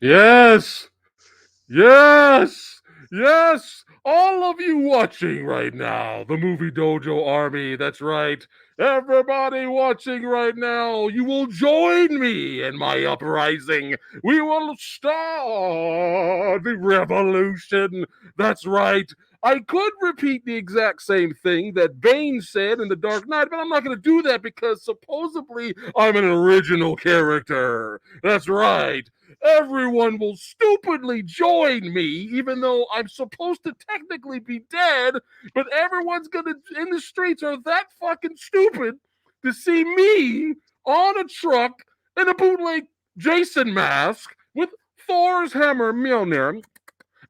Yes. Yes! Yes! All of you watching right now, the Movie Dojo Army, that's right. Everybody watching right now, you will join me in my uprising. We will start the revolution. That's right. I could repeat the exact same thing that Bane said in The Dark Knight, but I'm not going to do that because supposedly I'm an original character. That's right. Everyone will stupidly join me, even though I'm supposed to technically be dead. But everyone's gonna in the streets are that fucking stupid to see me on a truck in a bootleg Jason mask with Thor's hammer Mjolnir.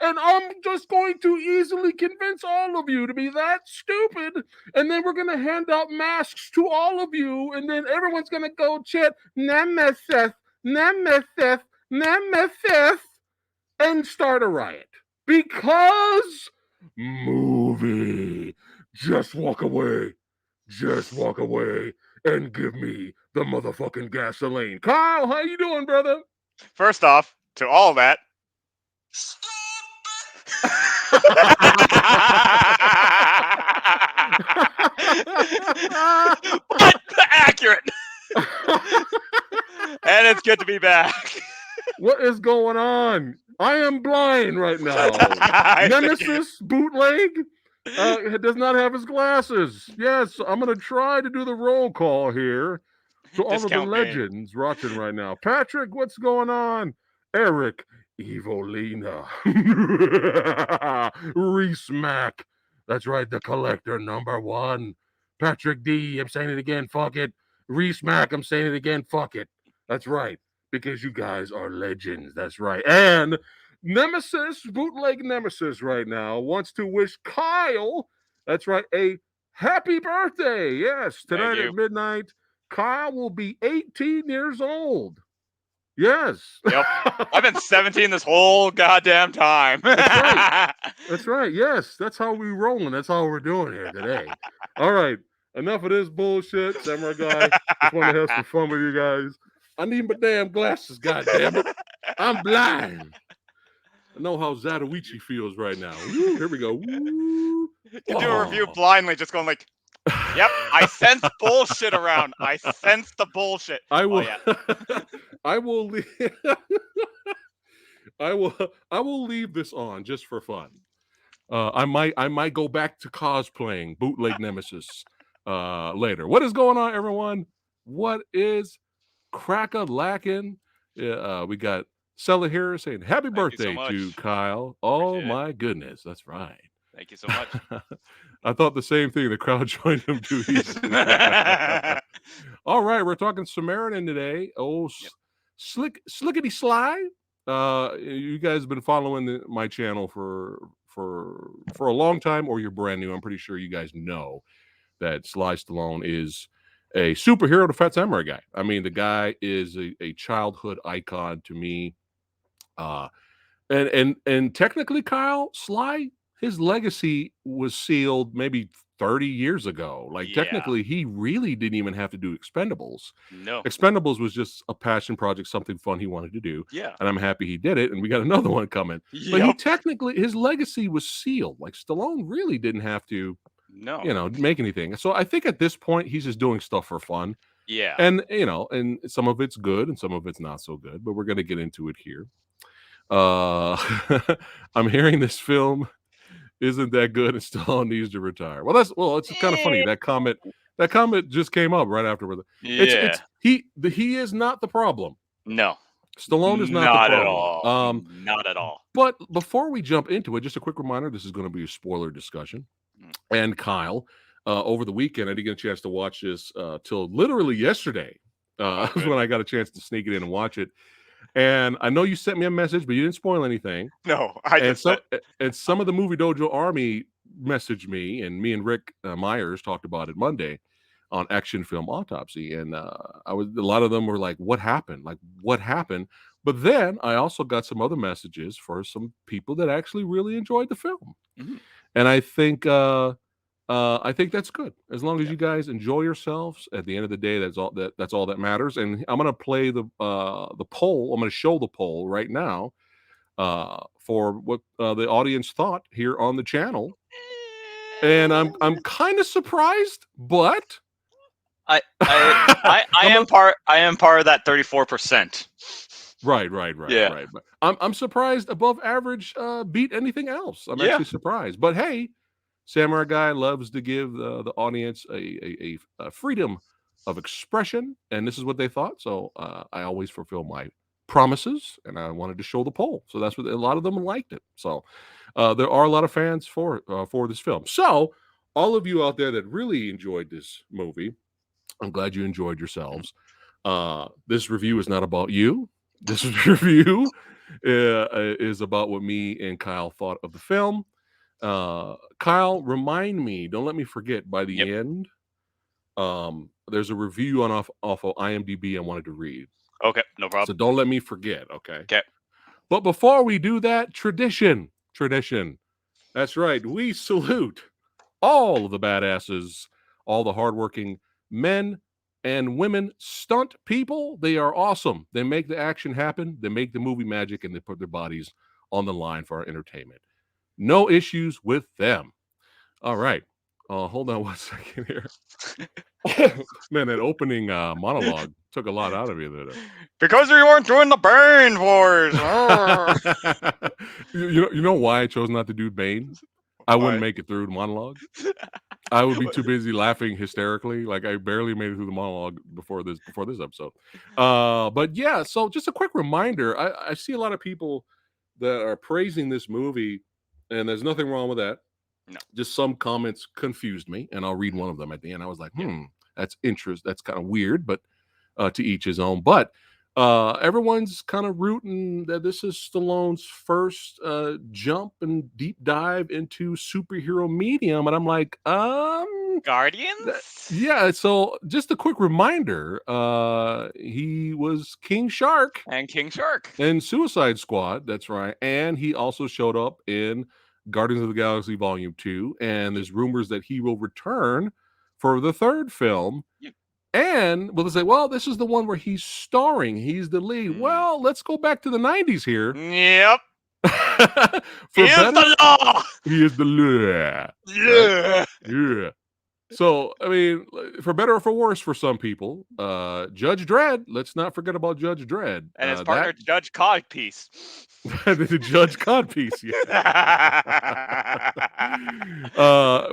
And I'm just going to easily convince all of you to be that stupid. And then we're going to hand out masks to all of you. And then everyone's going to go chant, Nemesis, Nemesis, Nemesis, and start a riot. Because movie. Just walk away. Just walk away and give me the motherfucking gasoline. Kyle, how you doing, brother? First off, to all that. But accurate. And it's good to be back. What is going on? I am blind right now. Nemesis bootleg does not have his glasses. Yes, I'm going to try to do the roll call here to all of the legends watching right now. Patrick, what's going on? Eric, Evolina, Reese Mack. That's right, the collector #1. Patrick D, I'm saying it again, fuck it. Reese Mack, I'm saying it again, fuck it. That's right, because you guys are legends. That's right. And Nemesis, bootleg Nemesis right now, wants to wish Kyle, that's right, a happy birthday. Yes, tonight at midnight, Kyle will be 18 years old. Yes. Yep. I've been 17 this whole goddamn time. That's right. That's right. Yes. That's how we rolling. That's how we're doing here today. All right. Enough of this bullshit. Samurai Guy. Just want to have some fun with you guys. I need my damn glasses, goddammit. I'm blind. I know how Zatoichi feels right now. Woo, here we go. Woo. You do a review blindly, just going like, yep, I sense bullshit around. I sense the bullshit. I will. I will leave. I will leave this on just for fun. I might go back to cosplaying bootleg Nemesis later. What is going on, everyone? What is crack-a-lackin'? We got Sella here saying happy birthday to Kyle. Oh my goodness, that's right. Thank you so much. I thought the same thing. The crowd joined him too easy. All right, we're talking Samaritan today. Oh, Slickety Sly. You guys have been following my channel for a long time, or you're brand new. I'm pretty sure you guys know that Sly Stallone is a superhero to PhatSamuraiGuy. I mean, the guy is a childhood icon to me. And technically, Kyle, Sly, his legacy was sealed maybe 30 years ago. Like, technically, he really didn't even have to do Expendables. No. Expendables was just a passion project, something fun he wanted to do. Yeah. And I'm happy he did it. And we got another one coming. Yep. But he technically, his legacy was sealed. Like, Stallone really didn't have to, make anything. So I think at this point, he's just doing stuff for fun. Yeah. And, and some of it's good and some of it's not so good. But we're going to get into it here. I'm hearing this film isn't that good and Stallone needs to retire. Well, it's kind of funny. That comment just came up right after. He is not the problem. No. Stallone is not the problem. At all. Not at all. But before we jump into it, just a quick reminder, this is going to be a spoiler discussion. And Kyle, over the weekend, I didn't get a chance to watch this till literally yesterday. When I got a chance to sneak it in and watch it. And I know you sent me a message, but you didn't spoil anything. No, and some of the Movie Dojo Army messaged me, and me and Rick Myers talked about it Monday on Action Film Autopsy. And a lot of them were like, "What happened? Like, what happened?" But then I also got some other messages for some people that actually really enjoyed the film. Mm-hmm. And I think I think that's good. As long as you guys enjoy yourselves. At the end of the day, that's all that matters. And I'm gonna play the poll. I'm gonna show the poll right now for what the audience thought here on the channel. And I'm kind of surprised, but I I'm am a- part of that 34%. right. Yeah. But I'm surprised above average beat anything else. I'm Yeah. actually surprised. But hey, Samurai Guy loves to give the audience a freedom of expression, and this is what they thought. So I always fulfill my promises, and I wanted to show the poll. So that's what a lot of them liked it. So there are a lot of fans for this film. So all of you out there that really enjoyed this movie, I'm glad you enjoyed yourselves. This review is not about you. This review is about what me and Kyle thought of the film. Kyle, remind me, don't let me forget by the end. There's a review off of IMDb I wanted to read. Okay, no problem. So don't let me forget, okay? Okay. But before we do that, tradition. That's right. We salute all of the badasses, all the hardworking men and women stunt people. They are awesome. They make the action happen. They make the movie magic, and they put their bodies on the line for our entertainment. No issues with them. All right. Hold on 1 second here. Man, that opening monologue took a lot out of you there. Because we weren't doing the Burn Wars. you know why I chose not to do Bane? I wouldn't make it through the monologue. I would be too busy laughing hysterically. Like I barely made it through the monologue before this episode. But yeah, so just a quick reminder. I see a lot of people that are praising this movie, and there's nothing wrong with that. No. Just some comments confused me, and I'll read one of them at the end. I was like, that's interesting. That's kind of weird, but to each his own. But everyone's kind of rooting that this is Stallone's first jump and deep dive into superhero medium, and I'm like, Guardians? Yeah. So just a quick reminder: he was King Shark And King Shark in Suicide Squad. That's right, and he also showed up in Guardians of the Galaxy Volume 2, and there's rumors that he will return for the third film. Yep. And we'll say, well, this is the one where he's starring. He's the lead. Well, let's go back to the 90s here. Yep. He is the law. He is the law. Yeah. Yeah. So, I mean, for better or for worse for some people, Judge Dredd, let's not forget about Judge Dredd. And his partner, Judge Codpiece. The Judge Codpiece,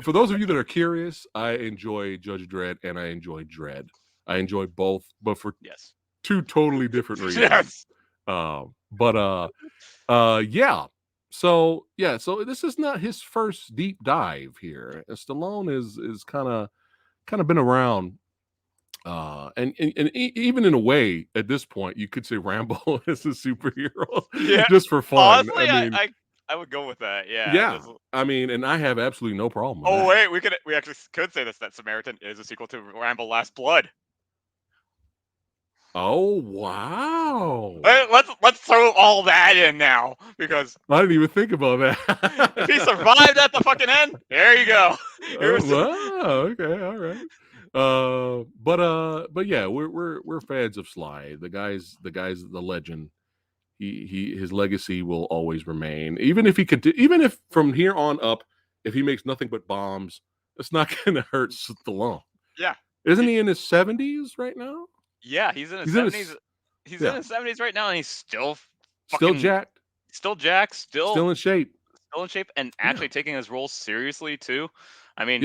for those of you that are curious, I enjoy Judge Dredd and I enjoy Dredd. I enjoy both, but for two totally different reasons. Yeah. So this is not his first deep dive here. Stallone is kind of been around, and even in a way, at this point, you could say Rambo is a superhero, just for fun. Honestly, I would go with that. Yeah. Yeah. I mean, and I have absolutely no problem with that. Wait, we actually could say this, that Samaritan is a sequel to Rambo: Last Blood. Oh wow! Let's throw all that in now, because I didn't even think about that. If he survived at the fucking end, there you go. Wow. Okay. All right. But yeah, we're fans of Sly. The guy's the legend. His legacy will always remain. Even if from here on up, if he makes nothing but bombs, it's not going to hurt Stallone. Yeah. Isn't he in his 70s right now? Yeah, he's in his 70s. He's in his 70s right now, and he's still jacked. Still jacked. Still in shape. Still in shape, and actually taking his role seriously too. I mean,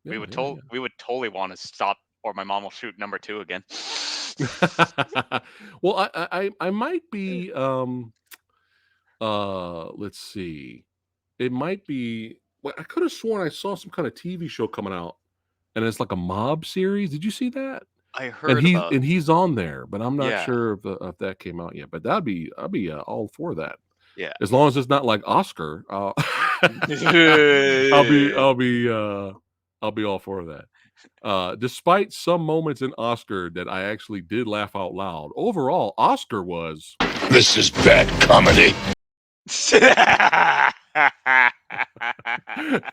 we would totally want to stop, or my mom will shoot number 2 again. Well, I might be. Let's see. It might be. Well, I could have sworn I saw some kind of TV show coming out, and it's like a mob series. Did you see that? I heard and he's on there, but I'm not sure if that came out yet. But I'll be all for that. Yeah, as long as it's not like Oscar, I'll be all for that. Despite some moments in Oscar that I actually did laugh out loud, overall Oscar was, this is bad comedy. But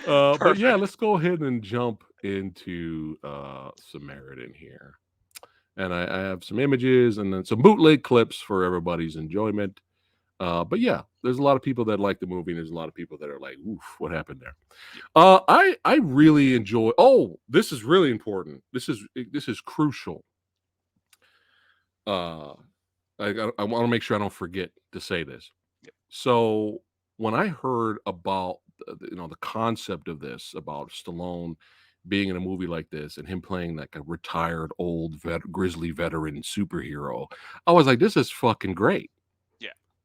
yeah, Perfect. let's go ahead and jump into Samaritan here. And I have some images and then some bootleg clips for everybody's enjoyment. But yeah, there's a lot of people that like the movie, and there's a lot of people that are like, "Oof, what happened there?" I really enjoy. Oh, this is really important. This is crucial. Uh, I want to make sure I don't forget to say this. Yep. So when I heard about the concept of this, about Stallone being in a movie like this and him playing like a retired old grizzly veteran superhero, I was like, this is fucking great.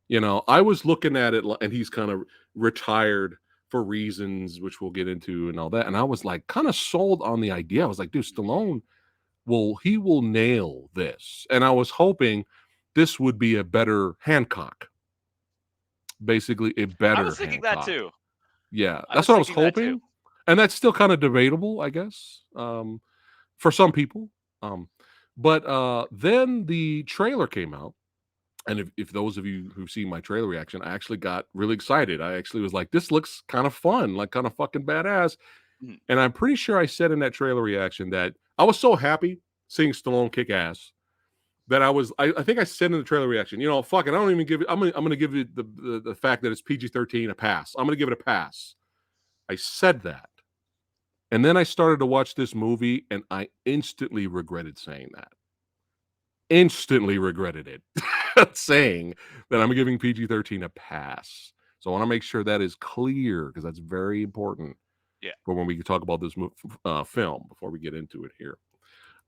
Yeah. I was looking at it and he's kind of retired for reasons which we'll get into and all that. And I was like kind of sold on the idea. I was like, dude, Stallone will nail this. And I was hoping this would be a better Hancock. Basically a I better was thinking that Hancock. too. Yeah, I that's was what I was thinking that too. hoping. And that's still kind of debatable, I guess, for some people. But then the trailer came out. And if those of you who've seen my trailer reaction, I actually got really excited. I actually was like, this looks kind of fun, like kind of fucking badass. Mhm. And I'm pretty sure I said in that trailer reaction that I was so happy seeing Stallone kick ass that I think I said in the trailer reaction, fuck it, I don't even give it. I'm gonna give it the fact that it's PG-13 a pass. I'm gonna give it a pass. I said that. And then I started to watch this movie and I instantly regretted saying that. Instantly regretted it. Saying that I'm giving PG-13 a pass. So I want to make sure that is clear because that's very important. Yeah. For when we can talk about this film before we get into it here.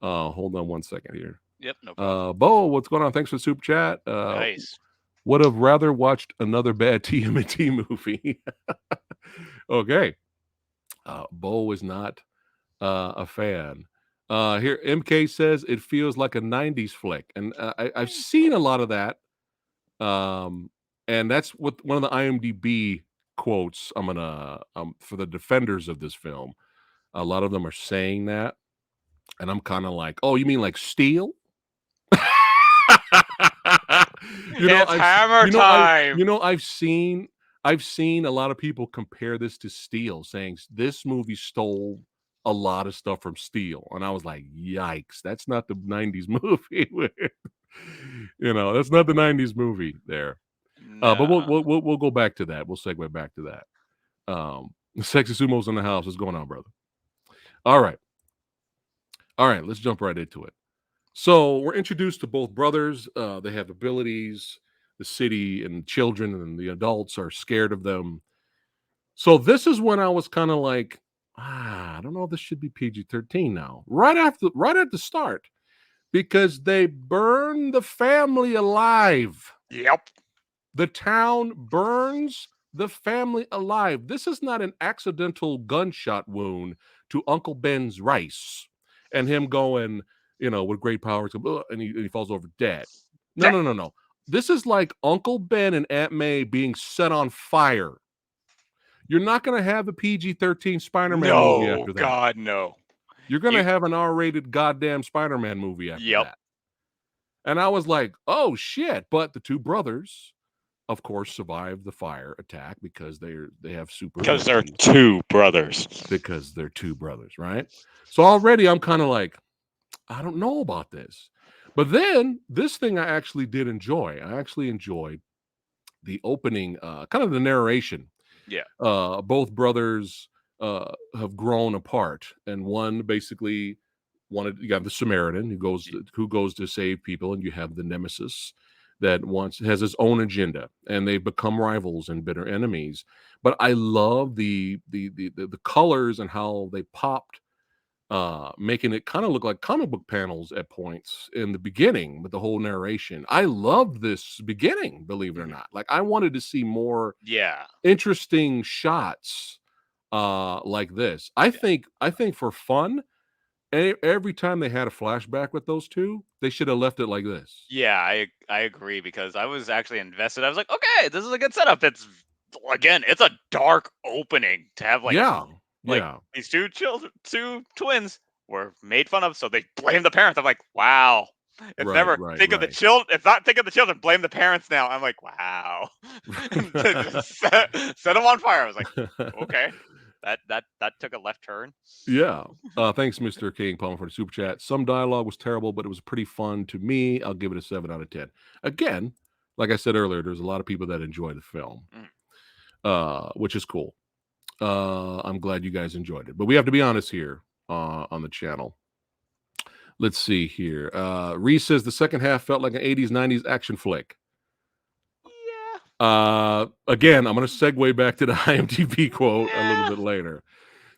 Hold on one second here. Yep, no problem. Bo, what's going on? Thanks for the super chat. Nice. Would have rather watched another bad TMNT movie. Okay. Bo is not a fan. Here, MK says it feels like a 90s flick. And I've seen a lot of that. And that's what one of the IMDb quotes I'm gonna for the defenders of this film. A lot of them are saying that, and I'm kind of like, oh, you mean like Steel? It's hammer time. I've seen a lot of people compare this to Steel, saying this movie stole a lot of stuff from Steel, and I was like, yikes, that's not the '90s movie. That's not the '90s movie there. But we'll go back to that. We'll segue back to that. Sexy Sumo's in the house. What's going on, brother? All right. Let's jump right into it. So we're introduced to both brothers. They have abilities. The city and children and the adults are scared of them. So this is when I was kind of like, I don't know if this should be PG-13 now. Right at the start, because they burn the family alive. Yep. The town burns the family alive. This is not an accidental gunshot wound to Uncle Ben's rice and him going, with great powers, and he falls over dead. No. This is like Uncle Ben and Aunt May being set on fire. You're not going to have a PG-13 Spider-Man movie after that. God, no. You're going to have an R-rated goddamn Spider-Man movie after that. And I was like, oh, shit. But the two brothers, of course, survive the fire attack because they have super. Because they're two brothers. Because they're two brothers, right? So already I'm kind of like, I don't know about this. But then this thing I actually did enjoy. I actually enjoyed the opening, kind of the narration. Yeah. Both brothers have grown apart, and one basically you got the Samaritan who goes to save people, and you have the nemesis that has his own agenda, and they become rivals and bitter enemies. But I love the colors and how they popped, making it kind of look like comic book panels at points in the beginning with the whole narration. I loved this beginning, believe it or not. Like I wanted to see more interesting shots like this. I think for fun, every time they had a flashback with those two, they should have left it like this. Yeah, I agree because I was actually invested. I was like, okay, this is a good setup. It's a dark opening to have these two twins were made fun of, so they blame the parents. I'm like, wow, It's Right, never right, think of the right. children. It's not think of the children. Blame the parents now. I'm like, wow. Just set them on fire. I was like, okay, that took a left turn. Yeah. Thanks, Mr. King Palmer, for the super chat. Some dialogue was terrible, but it was pretty fun to me. I'll give it a 7 out of 10. Again, like I said earlier, there's a lot of people that enjoy the film, which is cool. I'm glad you guys enjoyed it. But we have to be honest here on the channel. Let's see here. Reese says the second half felt like an 80s, 90s action flick. Yeah. Again, I'm going to segue back to the IMDb quote a little bit later.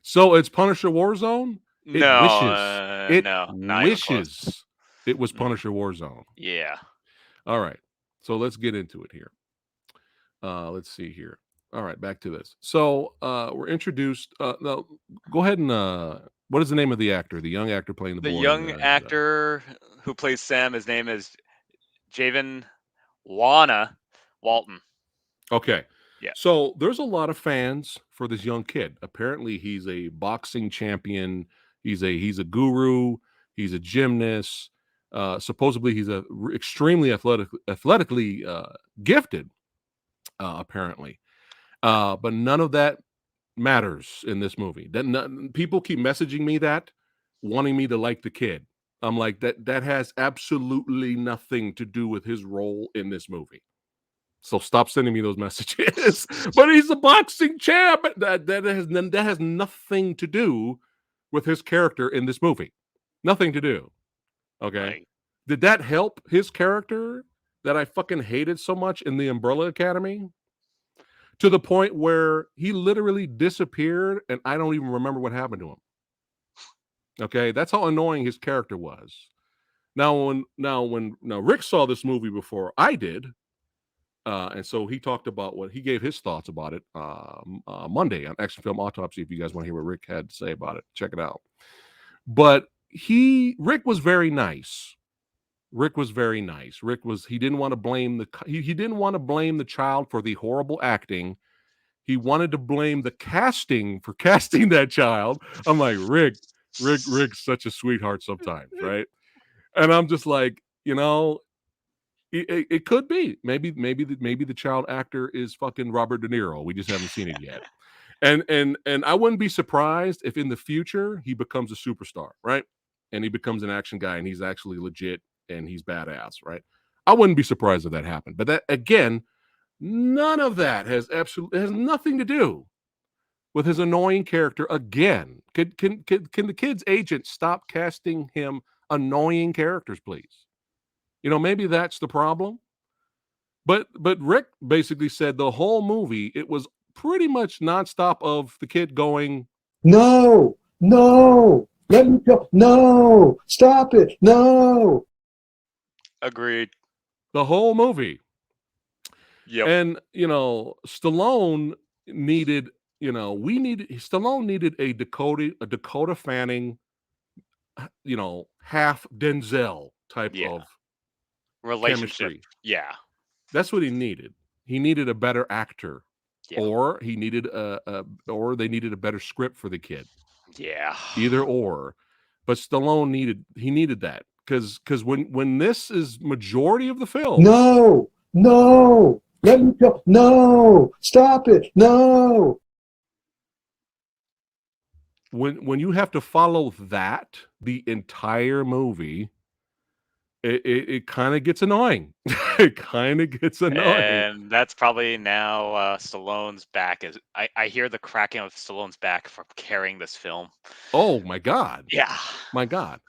So it's Punisher Warzone? It wishes. No, not even close. It was Punisher Warzone. Yeah. All right. So let's get into it here. Let's see here. All right, back to this. So we're introduced. Now, go ahead and what is the name of the actor? The young actor playing the boy. The young actor who plays Sam. His name is Javen Walton. Okay. Yeah. So there's a lot of fans for this young kid. Apparently, he's a boxing champion. He's a guru. He's a gymnast. Supposedly, he's extremely athletically gifted. Apparently, but none of that matters in this movie. People keep messaging me that, wanting me to like the kid. I'm like, that has absolutely nothing to do with his role in this movie. So stop sending me those messages. But he's a boxing champ. That has nothing to do with his character in this movie. Nothing to do. Okay. Right. Did that help his character that I fucking hated so much in the Umbrella Academy? To the point where he literally disappeared and I don't even remember what happened to him. Okay, that's how annoying his character was. Now, when Rick saw this movie before I did, and so he talked about he gave his thoughts about it Monday on Action Film Autopsy. If you guys want to hear what Rick had to say about it, check it out. But Rick was very nice. Rick didn't want to blame he didn't want to blame the child for the horrible acting. He wanted to blame the casting for casting that child. I'm like, Rick's such a sweetheart sometimes, right? And I'm just like, it could be. Maybe the child actor is fucking Robert De Niro. We just haven't seen it yet. And I wouldn't be surprised if in the future he becomes a superstar, right? And he becomes an action guy and he's actually legit and he's badass, right? I wouldn't be surprised if that happened. But that, again, none of that has nothing to do with his annoying character again. Can the kid's agent stop casting him annoying characters, please? Maybe that's the problem. But Rick basically said the whole movie, it was pretty much nonstop of the kid going, "No, let me go, no, stop it, no." Agreed. The whole movie. Yep. And Stallone needed, Stallone needed a Dakota Fanning, half Denzel type of relationship. chemistry. Yeah. That's what he needed. He needed a better actor. Yeah. Or he needed or they needed a better script for the kid. Yeah. Either or. But Stallone needed that. Because when this is majority of the film. No, let me go. No, stop it. No. When you have to follow that the entire movie, it kind of gets annoying. It kind of gets annoying. And that's probably now Stallone's back. I hear the cracking of Stallone's back from carrying this film. Oh my God. Yeah. My God.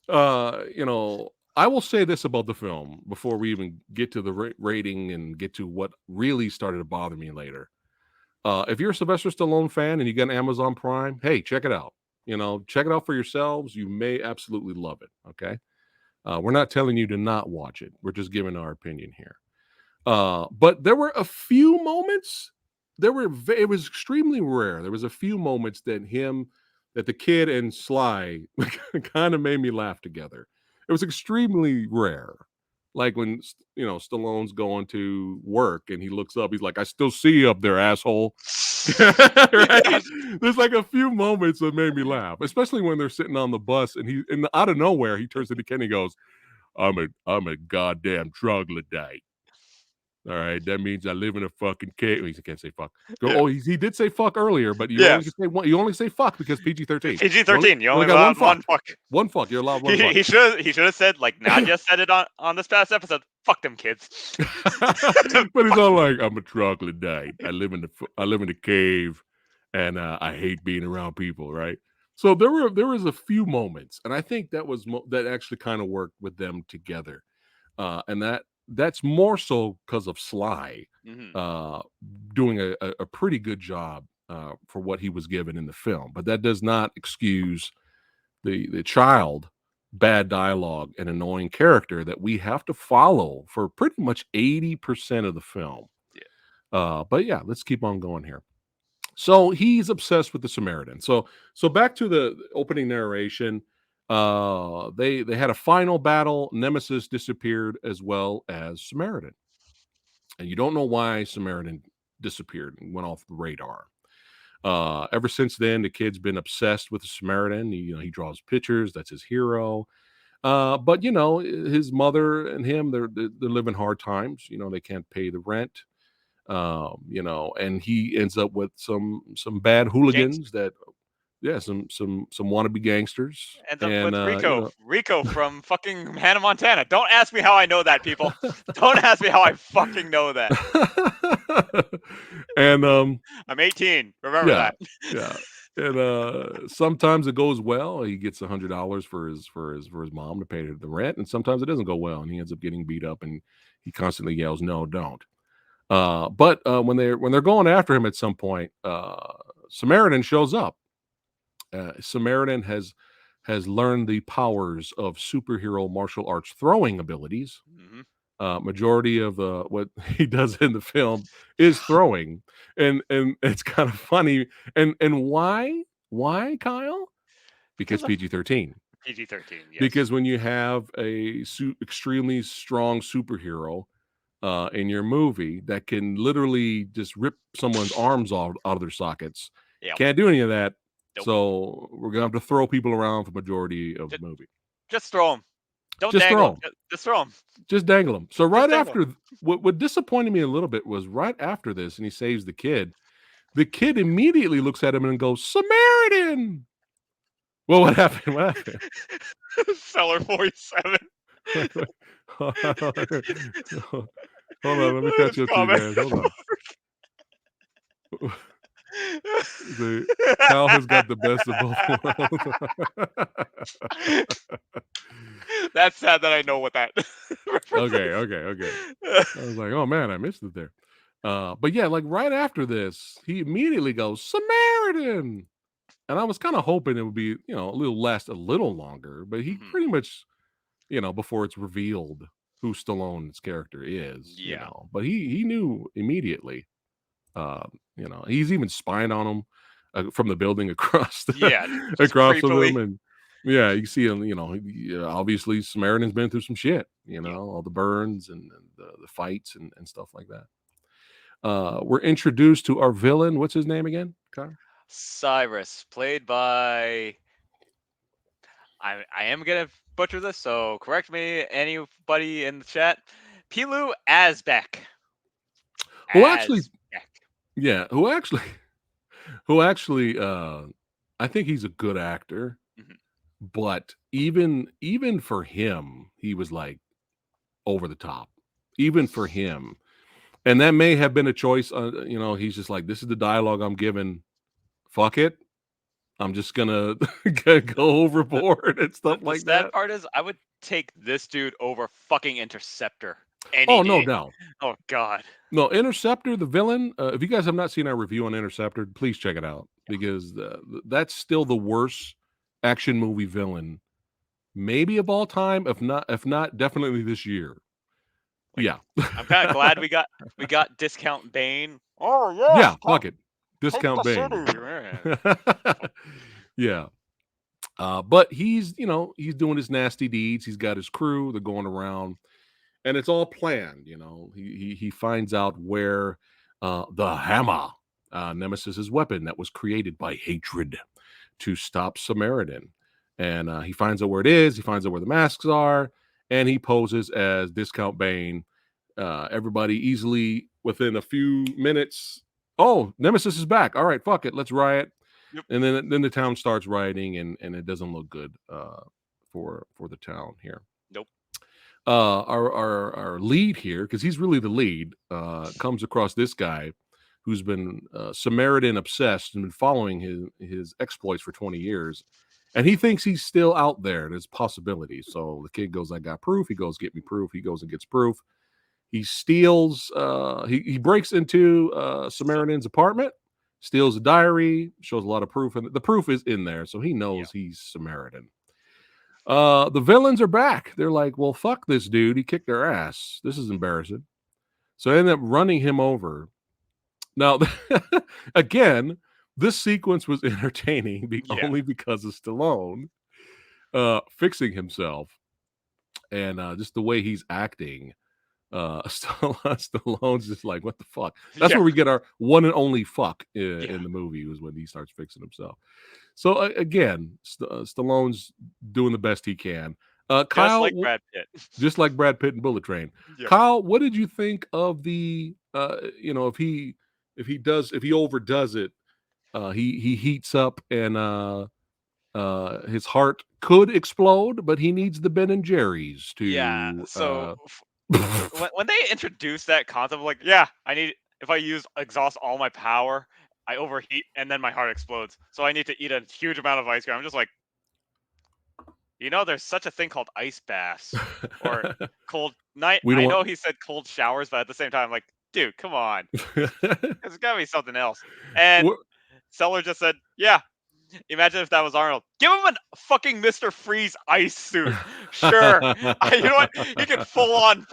I will say this about the film before we even get to the rating and get to what really started to bother me later. If you're a Sylvester Stallone fan and you get an Amazon Prime, hey, check it out. Check it out for yourselves. You may absolutely love it. Okay. We're not telling you to not watch it. We're just giving our opinion here. But there were a few moments. It was extremely rare. There was a few moments that the kid and Sly kind of made me laugh together. It was extremely rare. Like when, Stallone's going to work and he looks up, he's like, "I still see you up there, asshole." Right? There's like a few moments that made me laugh, especially when they're sitting on the bus and out of nowhere, he turns to the kid and he goes, I'm a goddamn troglodyte. All right, that means I live in a fucking cave. He can't say fuck. He did say fuck earlier, but you only Yes. can say one. You only say fuck because PG-13. PG-13. You You only only got one allowed fuck. one fuck. One fuck. You're allowed one fuck. He should have said, like Nadia said it on this past episode. Fuck them kids. But he's all like, I'm a troglodyte. I live in the cave, and I hate being around people. Right. So there was a few moments, and I think that actually kind of worked with them together, and that's more so because of Sly uh, doing a pretty good job for what he was given in the film. But that does not excuse the child bad dialogue and annoying character that we have to follow for pretty much 80% of the film. But yeah, let's keep on going here. So he's obsessed with the Samaritan. So back to the opening narration. They had a final battle. Nemesis disappeared as well as Samaritan, and you don't know why Samaritan disappeared and went off the radar. Ever since then, the kid's been obsessed with the Samaritan. He draws pictures. That's his hero. But his mother and him, they're living hard times. They can't pay the rent. And he ends up with some bad hooligans that, yeah, some wannabe gangsters. Ends up And with Rico from fucking Hannah Montana. Don't ask me how I know that, people. Don't ask me how I fucking know that. And I'm 18. Remember that. Yeah. And sometimes it goes well. He gets $100 for his mom to pay the rent, and sometimes it doesn't go well, and he ends up getting beat up, and he constantly yells, "No, don't." But when they're going after him at some point, Samaritan shows up. Samaritan has learned the powers of superhero martial arts throwing abilities. Majority of what he does in the film is throwing, and it's kind of funny. And why, Kyle? Because PG-13. PG-13, yes. Because when you have a extremely strong superhero in your movie that can literally just rip someone's arms out of their sockets, can't do any of that. Nope. So we're gonna have to throw people around for majority of the movie. Just throw them. Don't just dangle them. Just throw them. Just dangle them. So right after, what disappointed me a little bit was right after this, and he saves the kid immediately looks at him and goes, "Samaritan." Well, what happened? What happened? Cellar 47. Hold on, let me catch up to you guys. Hold on. Cal has got the best of both worlds. That's sad that I know what that. Okay. I was like, oh man, I missed it there. But yeah, like right after this, he immediately goes, "Samaritan," and I was kind of hoping it would be, last a little longer, but he pretty much, before it's revealed who Stallone's character is, but he knew immediately. He's even spying on him from the building across across from him, and you see him. Obviously Samaritan's been through some shit. All the burns and the fights and stuff like that. We're introduced to our villain. What's his name again, Kyle? Cyrus, played by. I am gonna butcher this, so correct me, anybody in the chat. Pilu Azbek. Who actually? I think he's a good actor, but even for him, he was like over the top. Even for him, and that may have been a choice. He's just like, this is the dialogue I'm given. Fuck it. I'm just gonna go overboard and stuff like that. The sad part is, I would take this dude over fucking Interceptor. No doubt. Oh god. No, Interceptor, the villain. If you guys have not seen our review on Interceptor, please check it out, because that's still the worst action movie villain, maybe of all time. If not, definitely this year. Yeah. I'm kind of glad we got Discount Bane. Oh yeah. Yeah, fuck it. Discount Bane. Yeah. But he's doing his nasty deeds. He's got his crew. They're going around, and it's all planned. He finds out where the hammer, Nemesis's weapon that was created by hatred to stop Samaritan, and he finds out where it is. He finds out where the masks are, and he poses as Discount Bane. Everybody easily within a few minutes. Oh, Nemesis is back. All right, fuck it, let's riot. Yep. And then the town starts rioting, and it doesn't look good for the town here. Nope. Our lead here, because he's really the lead, comes across this guy who's been Samaritan obsessed and been following his exploits for 20 years. And he thinks he's still out there. There's possibilities. So the kid goes, I got proof. He goes, get me proof. He goes and gets proof. He steals, he breaks into Samaritan's apartment, steals a diary, shows a lot of proof. And the proof is in there. So he knows he's Samaritan. The villains are back. They're like, well, fuck this dude. He kicked their ass. This is embarrassing. So I ended up running him over. Now, again, this sequence was entertaining only because of Stallone fixing himself and just the way he's acting. Stallone's just like, what the fuck? That's where we get our one and only fuck in the movie, was when he starts fixing himself. So again, Stallone's doing the best he can. Kyle, just like Brad Pitt. Just like Brad Pitt in Bullet Train. Yep. Kyle, what did you think of the if he overdoes it, he heats up and his heart could explode, but he needs the Ben and Jerry's to. Yeah. So when they introduced that concept, like, if I exhaust all my power, I overheat and then my heart explodes. So I need to eat a huge amount of ice cream. I'm just like, there's such a thing called ice baths or cold night. I know he said cold showers, but at the same time, I'm like, dude, come on. There's gotta be something else. And Seller just said, yeah. Imagine if that was Arnold. Give him a fucking Mr. Freeze ice suit. Sure. You know what? He could full on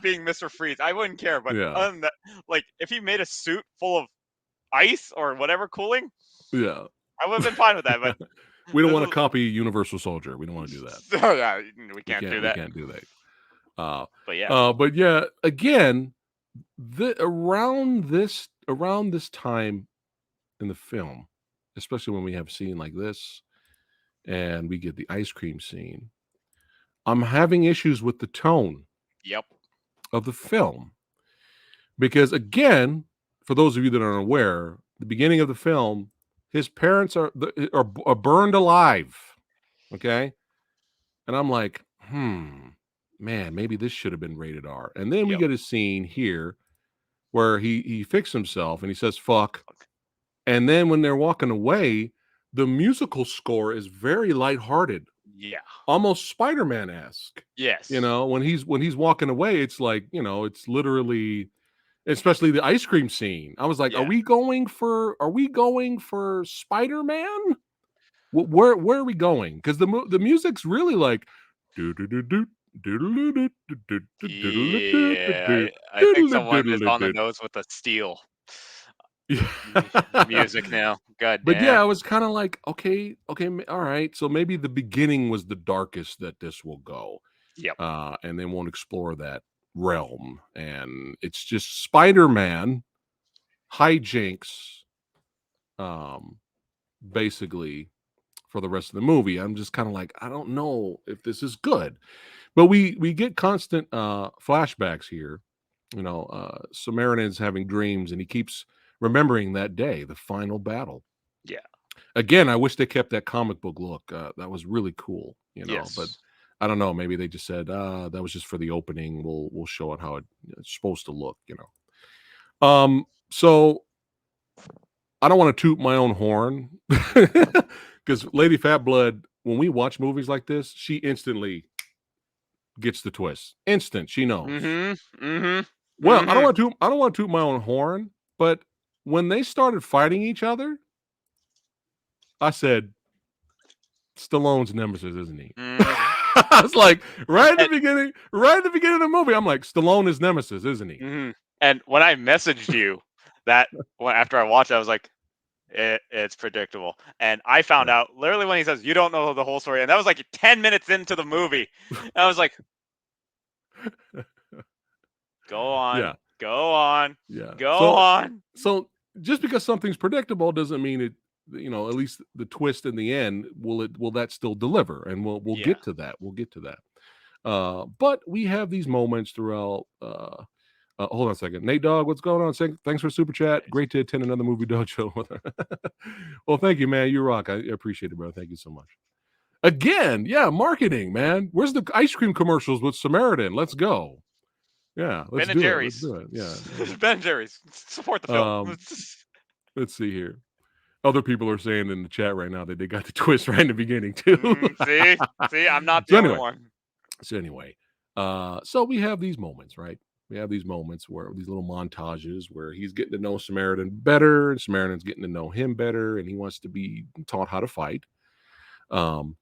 being Mr. Freeze. I wouldn't care. But other than that, like, if he made a suit full of ice or whatever cooling, I would have been fine with that. But we don't want to copy Universal Soldier. We don't want to do that. Oh, yeah, we can't do that. We can't do that. But yeah, again, around this time in the film, especially when we have a scene like this and we get the ice cream scene, I'm having issues with the tone of the film. Because again, for those of you that are unaware, the beginning of the film, his parents are burned alive. Okay. And I'm like, man, maybe this should have been rated R. And then we get a scene here where he fixed himself and he says, fuck. And then when they're walking away, the musical score is very lighthearted. Yeah. Almost Spider-Man-esque. Yes. When he's walking away, it's like, it's literally, especially the ice cream scene. I was like, are we going for Spider-Man? Where are we going? Because the music's really like I think someone is on the nose with a steel. Music now. God damn. But yeah, I was kind of like, okay, all right. So maybe the beginning was the darkest that this will go. Yep. And they won't explore that realm. And it's just Spider-Man hijinks, basically, for the rest of the movie. I'm just kind of like, I don't know if this is good. But we get constant flashbacks here. Samaritan's having dreams and he keeps remembering that day, the final battle. Yeah. Again, I wish they kept that comic book look. That was really cool, Yes. But I don't know. Maybe they just said that was just for the opening. We'll show it how it's supposed to look, So I don't want to toot my own horn because Lady Fat Blood, when we watch movies like this, she instantly gets the twist. Instant, she knows. Well, I don't want to toot my own horn, but when they started fighting each other, I said, Stallone's nemesis, isn't he? I was like, right at the beginning of the movie, I'm like, Stallone is nemesis, isn't he? And when I messaged you after I watched it, I was like, it's predictable. And I found out literally when he says, you don't know the whole story. And that was like 10 minutes into the movie. And I was like, go on. Yeah. Go on. Yeah. Go on. So just because something's predictable doesn't mean it, at least the twist in the end, will that still deliver? And we'll get to that. We'll get to that. But we have these moments throughout. Hold on a second. Nate Dogg, what's going on? Thanks for super chat. Great to attend another movie dojo. Well, thank you, man. You rock. I appreciate it, bro. Thank you so much. Again, yeah, marketing, man. Where's the ice cream commercials with Samaritan? Let's go. Yeah, let's Ben and do it. Let's Jerry's. do it. Yeah. Ben and Jerry's. Support the film. Let's see here. Other people are saying in the chat right now that they got the twist right in the beginning too. See, I'm not the So only anyway, one. so we have these moments, right? We have these moments where these little montages where he's getting to know Samaritan better, and Samaritan's getting to know him better, and he wants to be taught how to fight. And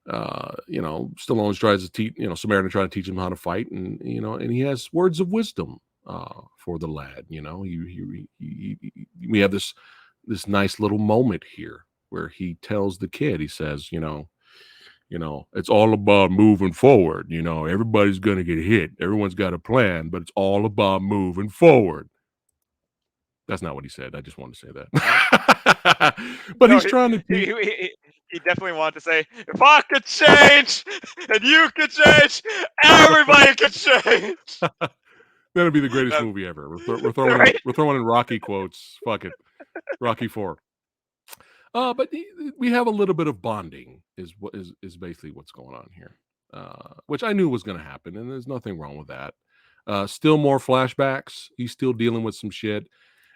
Stallone tries to teach, Samaritan trying to teach him how to fight, and and he has words of wisdom for the lad. We have this nice little moment here where he tells the kid, he says, it's all about moving forward. Everybody's going to get hit. Everyone's got a plan, but it's all about moving forward. That's not what he said. I just wanted to say that. But he's trying to teach. He definitely wanted to say, if I could change and you could change, everybody could change. That'd be the greatest movie ever. We're throwing in Rocky quotes. Fuck it. Rocky 4. But we have a little bit of bonding is basically what's going on here, which I knew was going to happen, and there's nothing wrong with that. Still more flashbacks. He's still dealing with some shit,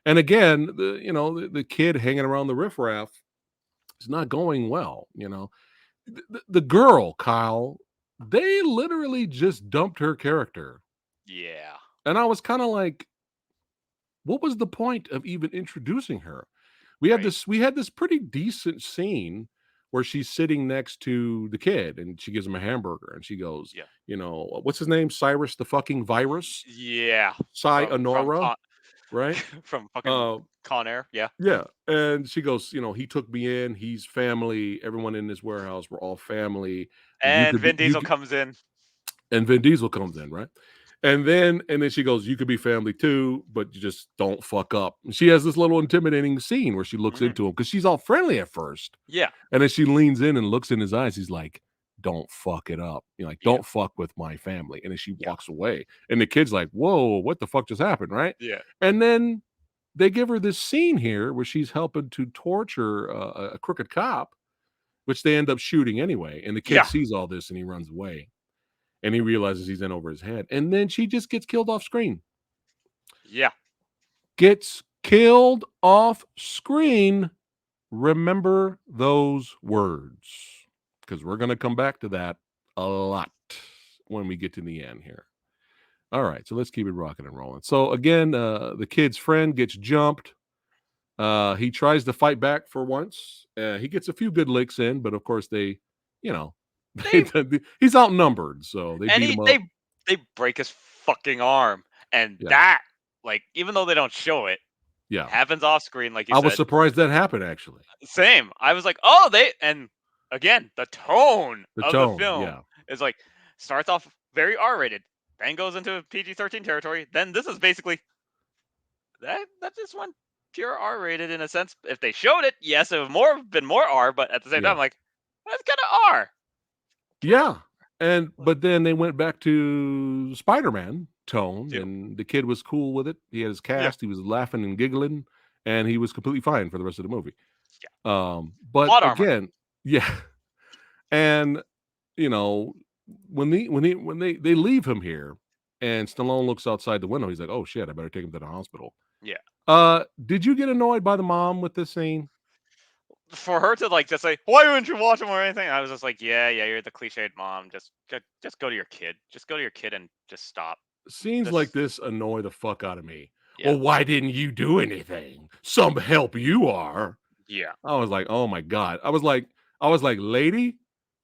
and again, the kid hanging around the riffraff is not going well. The girl, Kyle, they literally just dumped her character. Yeah, and I was kind of like, what was the point of even introducing her? We had this pretty decent scene where she's sitting next to the kid and she gives him a hamburger and she goes, what's his name? Cyrus the fucking virus? Yeah. Sayonara, right? From fucking Con Air, yeah. Yeah. And she goes, he took me in, he's family, everyone in this warehouse, we're all family. And Vin Diesel comes in. And Vin Diesel comes in, right? And then she goes, you could be family too, but you just don't fuck up. And she has this little intimidating scene where she looks into him because she's all friendly at first. Yeah. And then she leans in and looks in his eyes. He's like, don't fuck it up. Don't fuck with my family. And then she walks away. And the kid's like, whoa, what the fuck just happened, right? Yeah. And then they give her this scene here where she's helping to torture a crooked cop, which they end up shooting anyway. And the kid sees all this and he runs away. And he realizes he's in over his head. And then she just gets killed off screen. Yeah. Gets killed off screen. Remember those words. Because we're going to come back to that a lot when we get to the end here. All right. So let's keep it rocking and rolling. So again, the kid's friend gets jumped. He tries to fight back for once. He gets a few good licks in. But of course they, he's outnumbered, so they beat him up. They break his fucking arm, and that, even though they don't show it, happens off screen. Like you said, I was surprised that happened. Actually, same. I was like, and again, the tone of the film is like starts off very R-rated, then goes into PG-13 territory. Then this is basically that just went pure R-rated in a sense. If they showed it, yes, it would been more R, but at the same time, like that's kind of R. Yeah. But then they went back to Spider-Man tone, and the kid was cool with it. He had his cast. He was laughing and giggling, and he was completely fine for the rest of the movie. Yeah. But Plot again, and when they leave him here, and Stallone looks outside the window, he's like, "Oh shit, I better take him to the hospital." Yeah. Did you get annoyed by the mom with this scene? For her to just say, "Why wouldn't you watch him?" or anything, I was just like, yeah, you're the cliched mom. Just go to your kid. Just go to your kid and just stop. Scenes like this annoy the fuck out of me. Yeah. Well, why didn't you do anything? Some help you are. Yeah. I was like, oh my God. I was like, lady,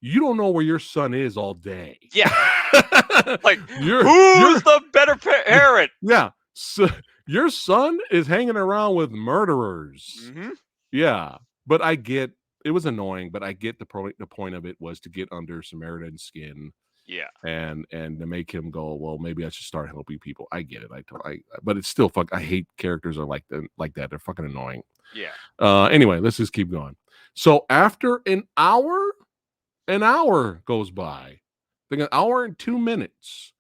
you don't know where your son is all day. Yeah. Who's the better parent? Yeah. So, your son is hanging around with murderers. Mm-hmm. Yeah. But I get, it was annoying, but I get the point of it was to get under Samaritan's skin. Yeah. And to make him go, well, maybe I should start helping people. I get it. But it's still I hate characters are like that. They're fucking annoying. Yeah. Anyway, let's just keep going. So after an hour an hour goes by. Like an hour and 2 minutes.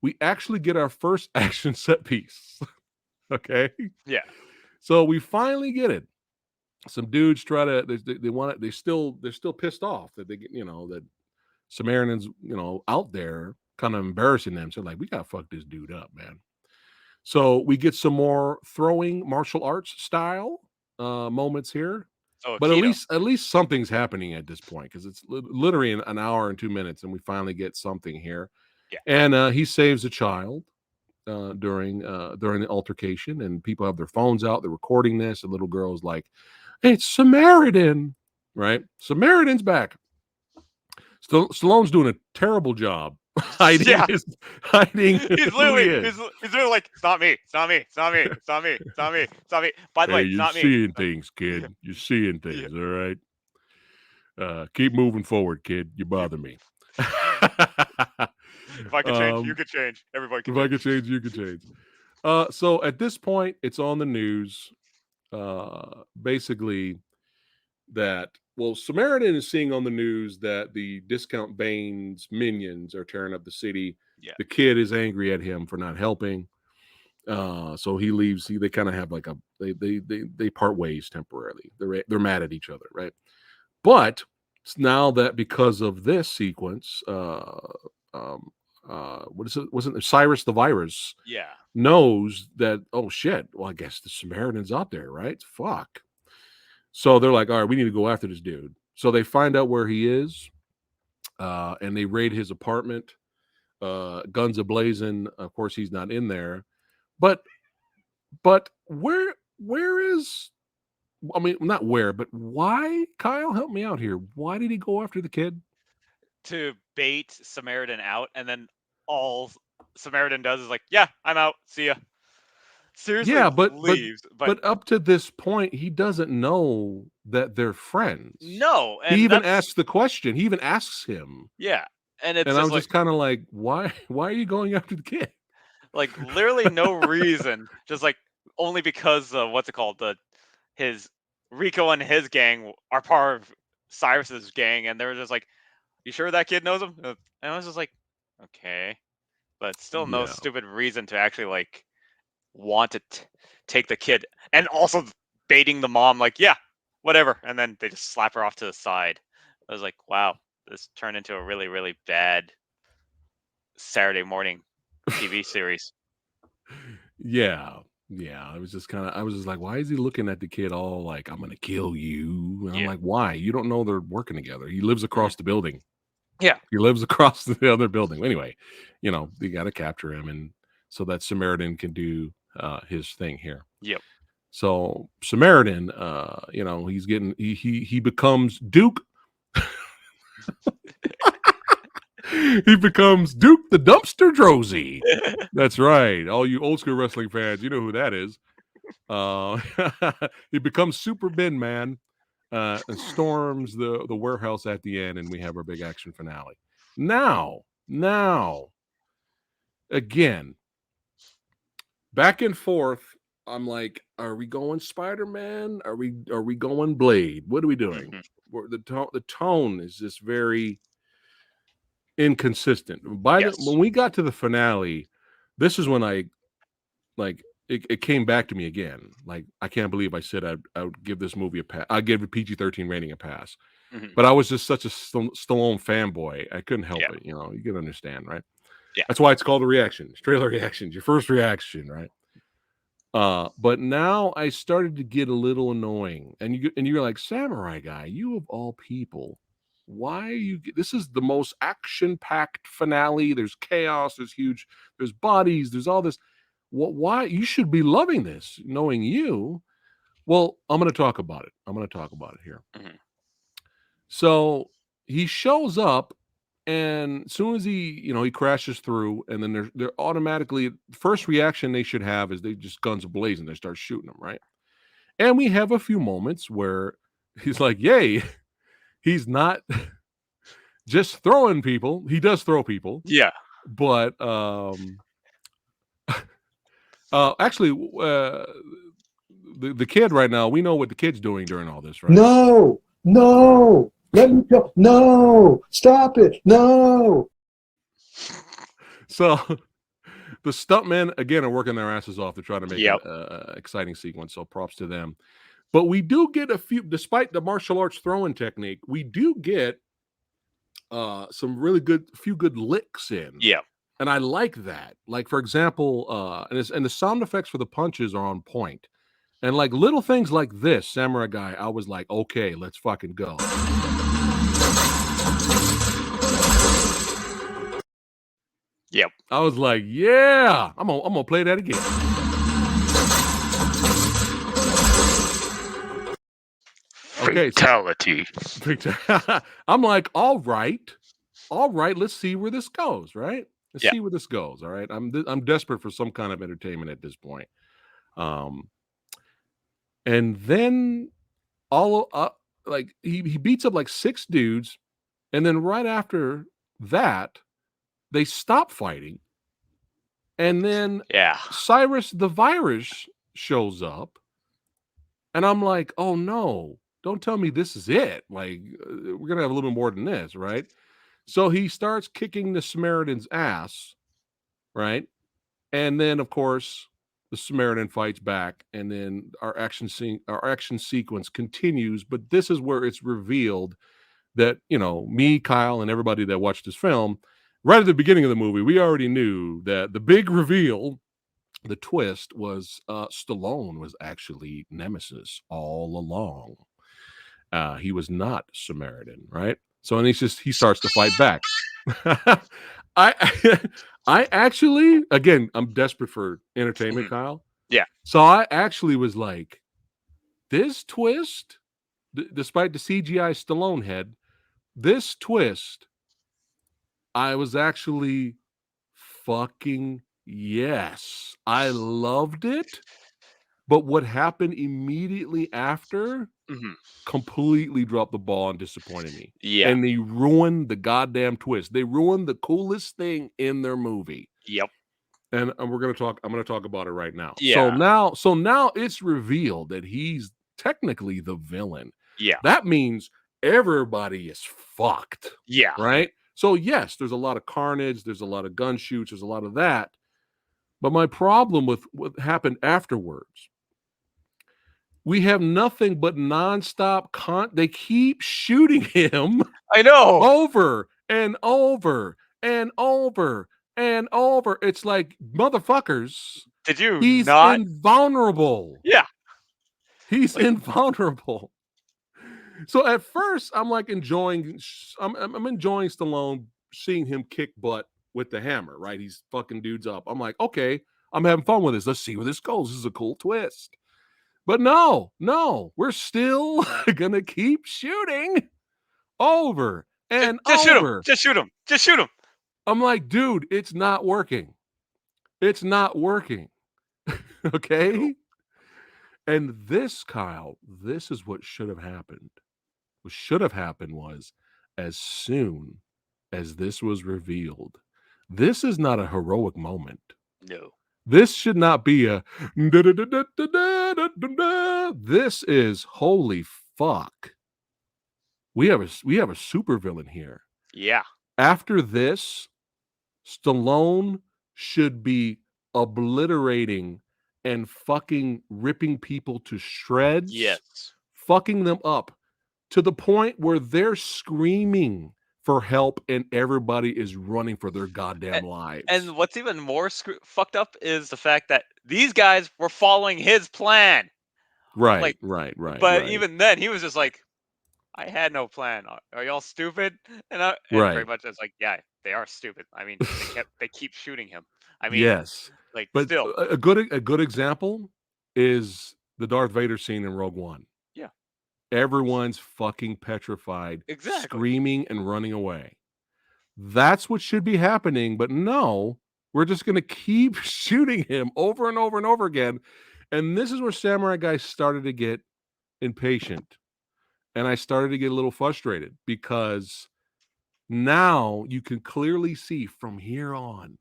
We actually get our first action set piece. Okay. Yeah. So we finally get it. Some dudes try to they want it. They're still pissed off that they get that Samaritans out there kind of embarrassing them. So like we gotta fuck this dude up, man. So we get some more throwing martial arts style moments here, So but at keto. least something's happening at this point because it's literally an hour and 2 minutes, and we finally get something here. Yeah. And he saves a child during the altercation, and people have their phones out. They're recording this. The little girl's like, "Hey, it's Samaritan, right? Samaritan's back." Stallone's doing a terrible job Yeah. hiding He's who he literally is. he's literally like, it's not me. It's not me. It's not me. It's not me. It's not me. It's not me. By the way, Hey, it's you're not me. seeing things, kid. You're seeing Yeah. things, all right? Keep moving forward, kid. You bother me. If I could change, you could change. Everybody could If I change. could change, you could change. So at this point, it's on the news. Basically, that Samaritan is seeing on the news that the Discount Bane's minions are tearing up the city. Yeah. The kid is angry at him for not helping. So he leaves. They kind of have like they part ways temporarily. They're mad at each other, right? But now that because of this sequence, what is it? Wasn't it Cyrus the Virus Yeah. knows that? Oh shit! Well, I guess the Samaritan's out there, right? Fuck. So they're like, all right, we need to go after this dude. So they find out where he is, and they raid his apartment. Guns a blazing. Of course, he's not in there. But where is? I mean, not where, but why? Kyle, help me out here. Why did he go after the kid? To bait Samaritan out, and then all Samaritan does is like, yeah, I'm out. See ya. Seriously, Yeah, leaves. But but up to this point, he doesn't know that they're friends. no, He and even that's asks the question. He even asks him, yeah, and it's and just I'm like just kind of like, why? Why are you going after the kid? literally no reason, just like only because of what's it called, his Rico and his gang are part of Cyrus's gang, and they're just like, you sure that kid knows him? And I was just like, okay, but still no Yeah. stupid reason to actually like want to take the kid, and also baiting the mom like, yeah, whatever, and then they just slap her off to the side. I was like, wow, this turned into a really really bad Saturday morning TV series. Yeah. Yeah. I was just like, why is he looking at the kid all like, I'm gonna kill you? And I'm Yeah. like, why? You don't know they're working together. He lives Mhm. across the building. Yeah. He lives across the other building. Anyway, they gotta capture him, and so that Samaritan can do his thing here. Yep. So Samaritan, he becomes Duke. He becomes Duke the Dumpster Drozy. That's right. All you old school wrestling fans, you know who that is. Uh, he becomes Super Bin Man and storms the warehouse at the end, and we have our big action finale. Now, again, back and forth. I'm like, are we going Spider Man? Are we going Blade? What are we doing? Mhm. The tone is just very inconsistent. Yes. When we got to the finale, this is when I like it came back to me again. Like I can't believe I said I would give this movie a pass. I'd give a PG-13 rating a pass. Mhm. But I was just such a Stallone fanboy. I couldn't help Yeah. it. You can understand, right? Yeah. That's why it's called a reaction. It's trailer reactions. Your first reaction, right? But now I started to get a little annoying, and you're like, Samurai Guy, you of all people, why are you? This is the most action-packed finale. There's chaos. There's bodies. There's all this. What? Why you should be loving this, knowing you. Well, I'm going to talk about it. I'm going to talk about it here. Mhm. So he shows up, and as soon as he crashes through, and then they're automatically first reaction they should have is they just guns blazing, they start shooting them, right? And we have a few moments where he's like, "Yay!" He's not just throwing people; he does throw people, Yeah. but actually, the kid right now, we know what the kid's doing during all this, right? No, no. Let me go. No, stop it. No. So the stuntmen again are working their asses off to try to make Yep. it a exciting sequence. So props to them. But we do get a few, despite the martial arts throwing technique, we do get some really few good licks in. Yeah. And I like that. Like, for example, and the sound effects for the punches are on point. And like little things like this, Samurai Guy, I was like, okay, let's fucking go. Yep. I was like, yeah, I'm gonna play that again. Okay, Fatality. I'm like, all right, let's see where this goes, right? Let's Yeah. see where this goes. All right, I'm desperate for some kind of entertainment at this point. And then like he beats up like 6 dudes, and then right after that, they stop fighting, and then Yeah. Cyrus the Virus shows up, and I'm like, oh no, don't tell me this is it. Like, we're gonna have a little more than this, right? So he starts kicking the Samaritan's ass, right? And then, of course, the Samaritan fights back, and then our action sequence continues. But this is where it's revealed that, me, Kyle, and everybody that watched this film, right at the beginning of the movie, we already knew that the big reveal, the twist, was Stallone was actually Nemesis all along. He was not Samaritan, right? So, and he starts to fight back. I I actually, again, I'm desperate for entertainment, Kyle. Yeah. So I actually was like, this twist, despite the CGI Stallone head, this twist, I was actually fucking yes. I loved it. But what happened immediately after Mhm. completely dropped the ball and disappointed me. Yeah. And they ruined the goddamn twist. They ruined the coolest thing in their movie. Yep. And I'm going to talk about it right now. Yeah. So now it's revealed that he's technically the villain. Yeah. That means everybody is fucked. Yeah. Right? So yes, there's a lot of carnage, there's a lot of gun shoots, there's a lot of that. But my problem with what happened afterwards, we have nothing but nonstop they keep shooting him I know. over and over and over and over. It's like, motherfuckers, Did you he's not? invulnerable. Yeah. He's Like- invulnerable. So at first, I'm like enjoying. I'm enjoying Stallone, seeing him kick butt with the hammer. Right, he's fucking dudes up. I'm like, okay, I'm having fun with this. Let's see where this goes. This is a cool twist. But no, we're still gonna keep shooting over and Just shoot him. over. Just shoot him. Just shoot him. I'm like, dude, it's not working. It's not working. Okay. Nope. And this, Kyle, this is what should have happened. What should have happened was, as soon as this was revealed, this is not a heroic moment. No. This should not be a this is holy fuck. We have a supervillain here. Yeah. After this, Stallone should be obliterating and fucking ripping people to shreds. Yes. Fucking them up to the point where they're screaming for help and everybody is running for their goddamn lives. And what's even more fucked up is the fact that these guys were following his plan. Right. But even then, he was just like, I had no plan. Are y'all stupid? And very much it's like, yeah, they are stupid. I mean, they keep shooting him. I mean, yes. like, But still. a good example is the Darth Vader scene in Rogue One. Yeah. Everyone's fucking petrified, Exactly. screaming and running away. That's what should be happening, but no, we're just going to keep shooting him over and over and over again. And this is where Samurai Guy started to get impatient. And I started to get a little frustrated because now you can clearly see from here on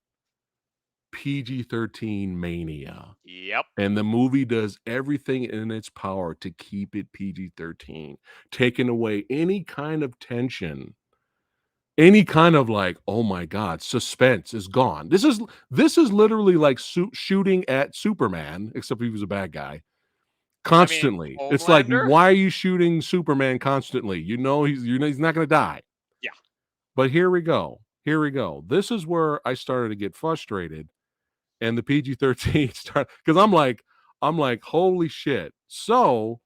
PG-13 mania. Yep. And the movie does everything in its power to keep it PG-13, taking away any kind of tension, any kind of like, oh my God, suspense is gone. This is literally like shooting at Superman, except he was a bad guy. Constantly. It's like, Homelander? why are you shooting Superman constantly? You know he's not gonna die. Yeah. But here we go. Here we go. This is where I started to get frustrated, and the PG-13 started because I'm like, holy shit. So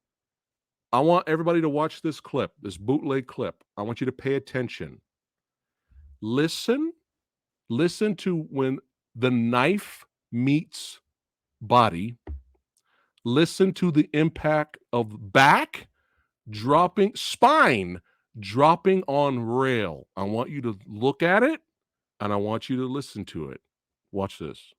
I want everybody to watch this clip, this bootleg clip. I want you to pay attention. Listen to when the knife meets body. Listen to the impact of back dropping, spine dropping on rail. I want you to look at it and I want you to listen to it. Watch this.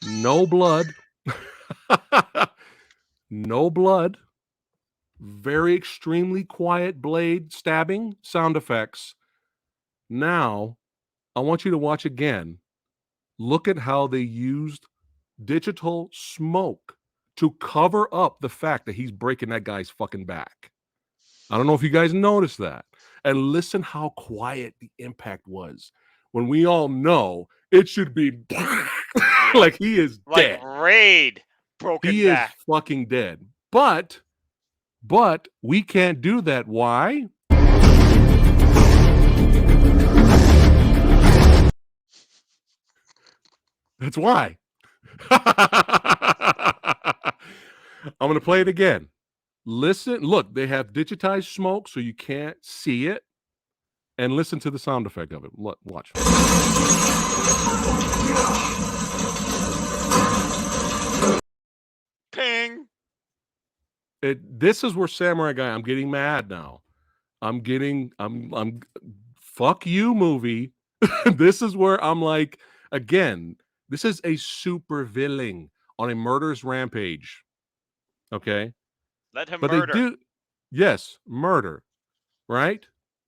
No blood. No blood. Very extremely quiet blade stabbing sound effects. Now, I want you to watch again. Look at how they used digital smoke to cover up the fact that he's breaking that guy's fucking back. I don't know if you guys noticed that. And listen how quiet the impact was when we all know it should be like he is dead. Like Raid broken He back. is fucking dead. But we can't do that. Why? That's why. I'm going to play it again. Listen, look, they have digitized smoke so you can't see it. And listen to the sound effect of it. Look, watch. Ping. This is where Samurai Guy, I'm getting mad now. I'm fuck you movie. This is where I'm like, again, this is a super villain on a murderous rampage. Okay? Let him But murder. they do, yes, murder. Right?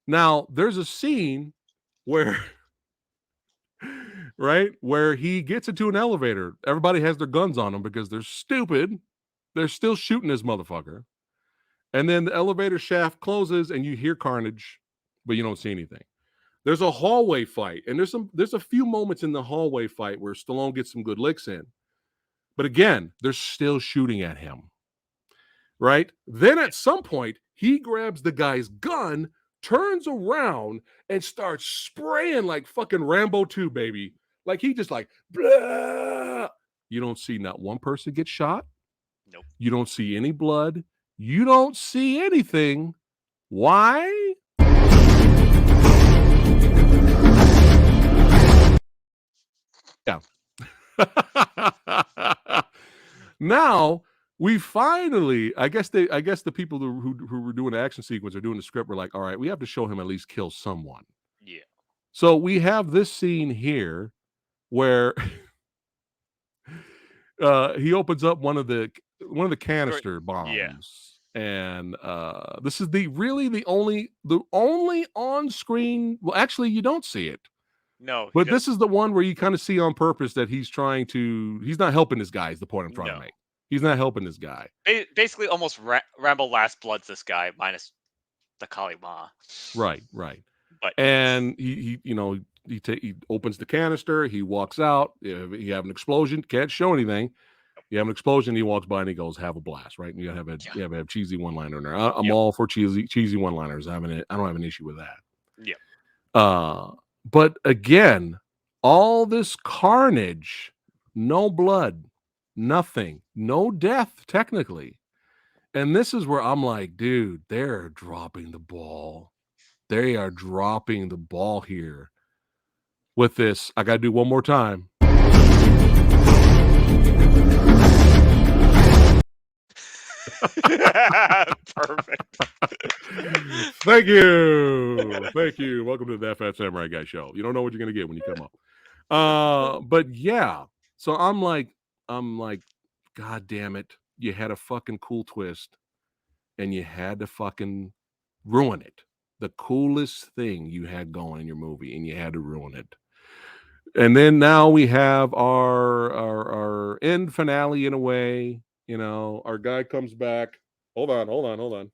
Now, there's a scene where, right, where he gets into an elevator. Everybody has their guns on him because they're stupid. They're still shooting this motherfucker. And then the elevator shaft closes and you hear carnage, but you don't see anything. There's a hallway fight, and there's a few moments in the hallway fight where Stallone gets some good licks in. But again, they're still shooting at him. Right? Then at some point, he grabs the guy's gun, turns around, and starts spraying like fucking Rambo 2, baby. Like he just like, blah. You don't see not one person get shot. Nope. You don't see any blood. You don't see anything. Why? Yeah. Now we finally, I guess the people who were doing the action sequence or doing the script were like, all right, we have to show him at least kill someone. Yeah. So we have this scene here where he opens up one of the canister bombs. Yeah. And this is the only on screen. Well, actually, you don't see it. No. But this is the one where you kind of see on purpose that he's not helping this guy, is the point I'm trying to make. He's not helping this guy. Basically, almost Rambo Last Bloods this guy, minus the Kalima. Right. But and he opens the canister. He walks out. You have an explosion. Can't show anything. You have an explosion. He walks by and he goes, "Have a blast," right? And you have a cheesy one-liner in there. I'm all for cheesy one-liners. I don't have an issue with that. Yeah. But again, all this carnage, no blood, nothing, no death technically. And this is where I'm like, dude, they're dropping the ball. They are dropping the ball here with this. I got to do one more time. Perfect. Thank you. Welcome to the That Fat Samurai Guy show. You don't know what you're going to get when you come up. But yeah, so I'm like, God damn it, you had a fucking cool twist, and you had to fucking ruin it. The coolest thing you had going in your movie, and you had to ruin it. And then now we have our end finale in a way. You know, our guy comes back. Hold on.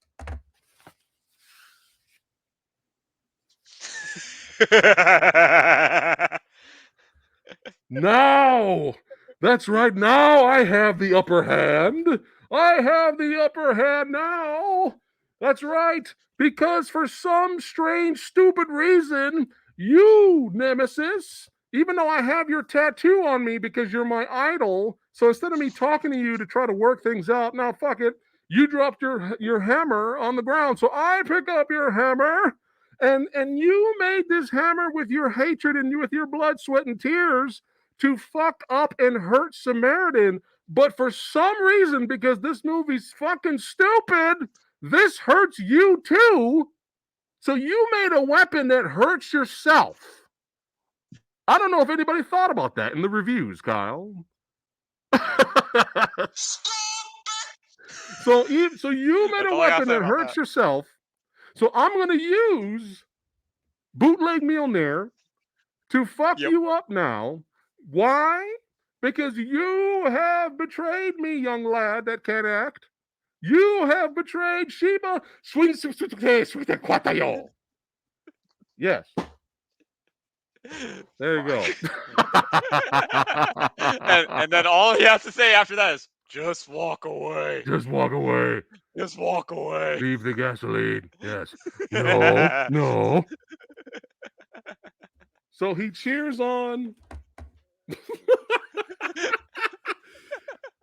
Now, that's right. Now I have the upper hand. I have the upper hand now. That's right. Because for some strange, stupid reason, you, Nemesis, even though I have your tattoo on me because you're my idol, so instead of me talking to you to try to work things out, now fuck it, you dropped your hammer on the ground. So I pick up your hammer, and you made this hammer with your hatred and with your blood, sweat, and tears to fuck up and hurt Samaritan. But for some reason, because this movie's fucking stupid, this hurts you too. So you made a weapon that hurts yourself. I don't know if anybody thought about that in the reviews, Kyle. So you made That's a all I gotta weapon say that about hurts that. yourself. So I'm going to use Bootleg Millionaire to fuck Yep. you up now. Why? Because you have betrayed me, young lad that can act. You have betrayed Sheba. Yes. There you go. and then all he has to say after that is just walk away. Just walk away. Just walk away. Leave the gasoline. Yes. No. So he cheers on.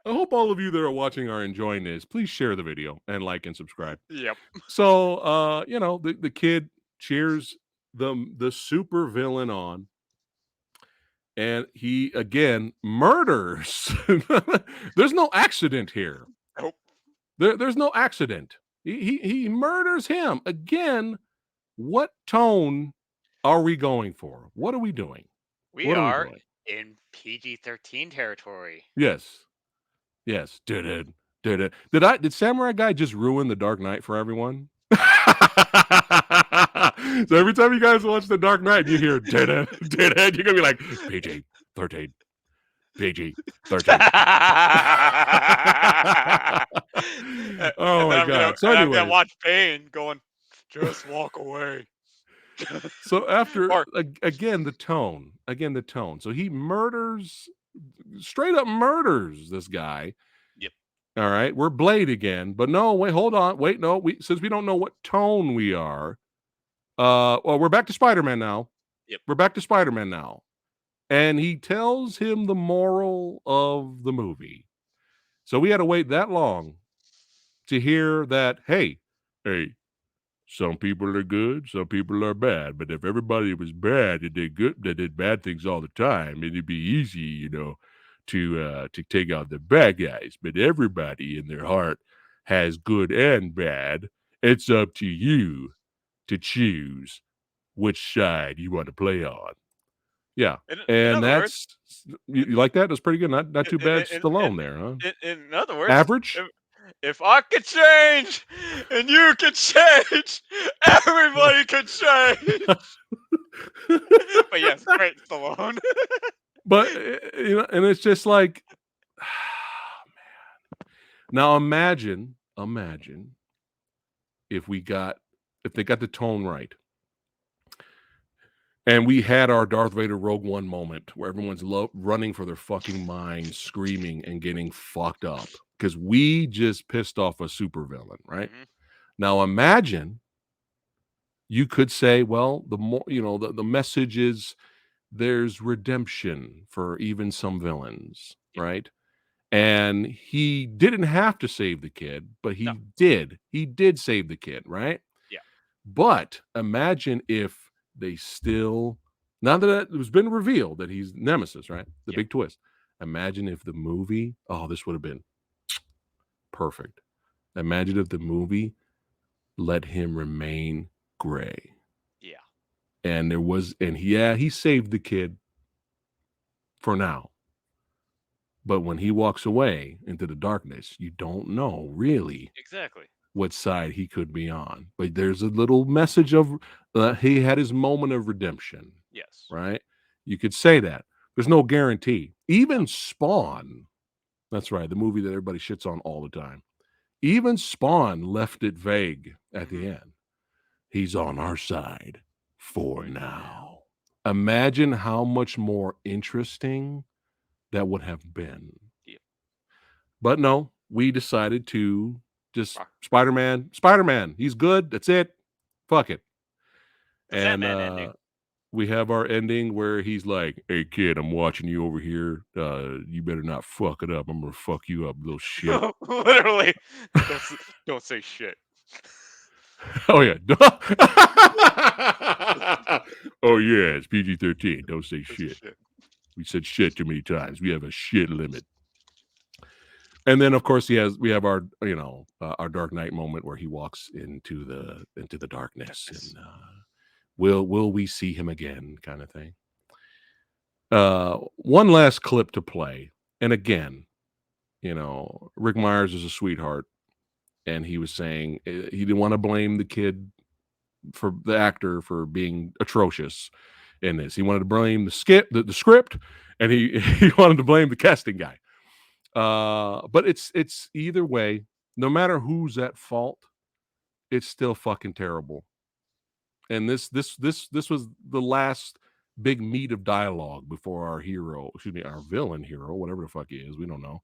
I hope all of you that are watching are enjoying this. Please share the video and like and subscribe. Yep. So you know, the kid cheers the super villain on, and he again murders. There's no accident here. Nope. There's no accident. He murders him again. What tone are we going for? What are we doing? We What are we are doing? in PG-13 territory. Yes. Did it. Did Samurai Guy just ruin The Dark Knight for everyone? So every time you guys watch The Dark Knight, you hear did it, you're gonna be like PG-13. PG-13. Oh my god. So I'm gonna anyway, watch Bane going, just walk away. so after Or- again the tone. So he straight up murders this guy. Yep. All right, we're Blade again, but no, wait, hold on, wait, no, since we don't know what tone we are, well, we're back to Spider-Man now. Yep. We're back to Spider-Man now, and he tells him the moral of the movie. So we had to wait that long to hear that. Hey, some people are good, some people are bad, but if everybody was bad and did bad things all the time, it'd be easy, you know, to take out the bad guys. But everybody in their heart has good and bad. It's up to you to choose which side you want to play on. Yeah, in and other words, you like that? That's pretty good. Not too bad. in, Stallone there, huh? in other words, Average. if I could change and you could change, everybody could change. But yes, great Stallone. But you know, and it's just like, man. Now imagine if they got the tone right, and we had our Darth Vader Rogue One moment where everyone's running for their fucking minds, screaming and getting fucked up because we just pissed off a supervillain, right? Mhm. Now imagine you could say, well, the more you know, the message is there's redemption for even some villains, Yep. right? And he didn't have to save the kid, but he No. did. He did save the kid, right? Yeah. But imagine if they still, now that it has been revealed that he's Nemesis, right? The Yeah. big twist. Imagine if the movie, this would have been perfect. Imagine if the movie let him remain gray. Yeah. And he saved the kid, for now. But when he walks away into the darkness, you don't know really Exactly. what side he could be on. But there's a little message of he had his moment of redemption, Yes. right? You could say that. There's no guarantee. Even Spawn, that's right, the movie that everybody shits on all the time. Even Spawn left it vague at the end. He's on our side for now. Imagine how much more interesting that would have been. Yep. But no, we decided to just Rock. Spider-Man, he's good. That's it. Fuck it. The And Sandman ending. we have our ending where he's like, "Hey kid, I'm watching you over here. You better not fuck it up. I'm gonna fuck you up, little shit." Literally. Don't say shit. Oh yeah. Oh yeah, it's PG-13. Don't say shit. We said shit too many times. We have a shit limit. And then of course we have our our Dark Knight moment where he walks into the darkness and will we see him again kind of thing. One last clip to play. And again, Rick Myers is a sweetheart and he was saying he didn't want to blame the kid for the actor for being atrocious in this. He wanted to blame the script, and he he wanted to blame the casting guy. But it's either way, no matter who's at fault, it's still fucking terrible. And this was the last big meat of dialogue before our villain hero, whatever the fuck he is, we don't know,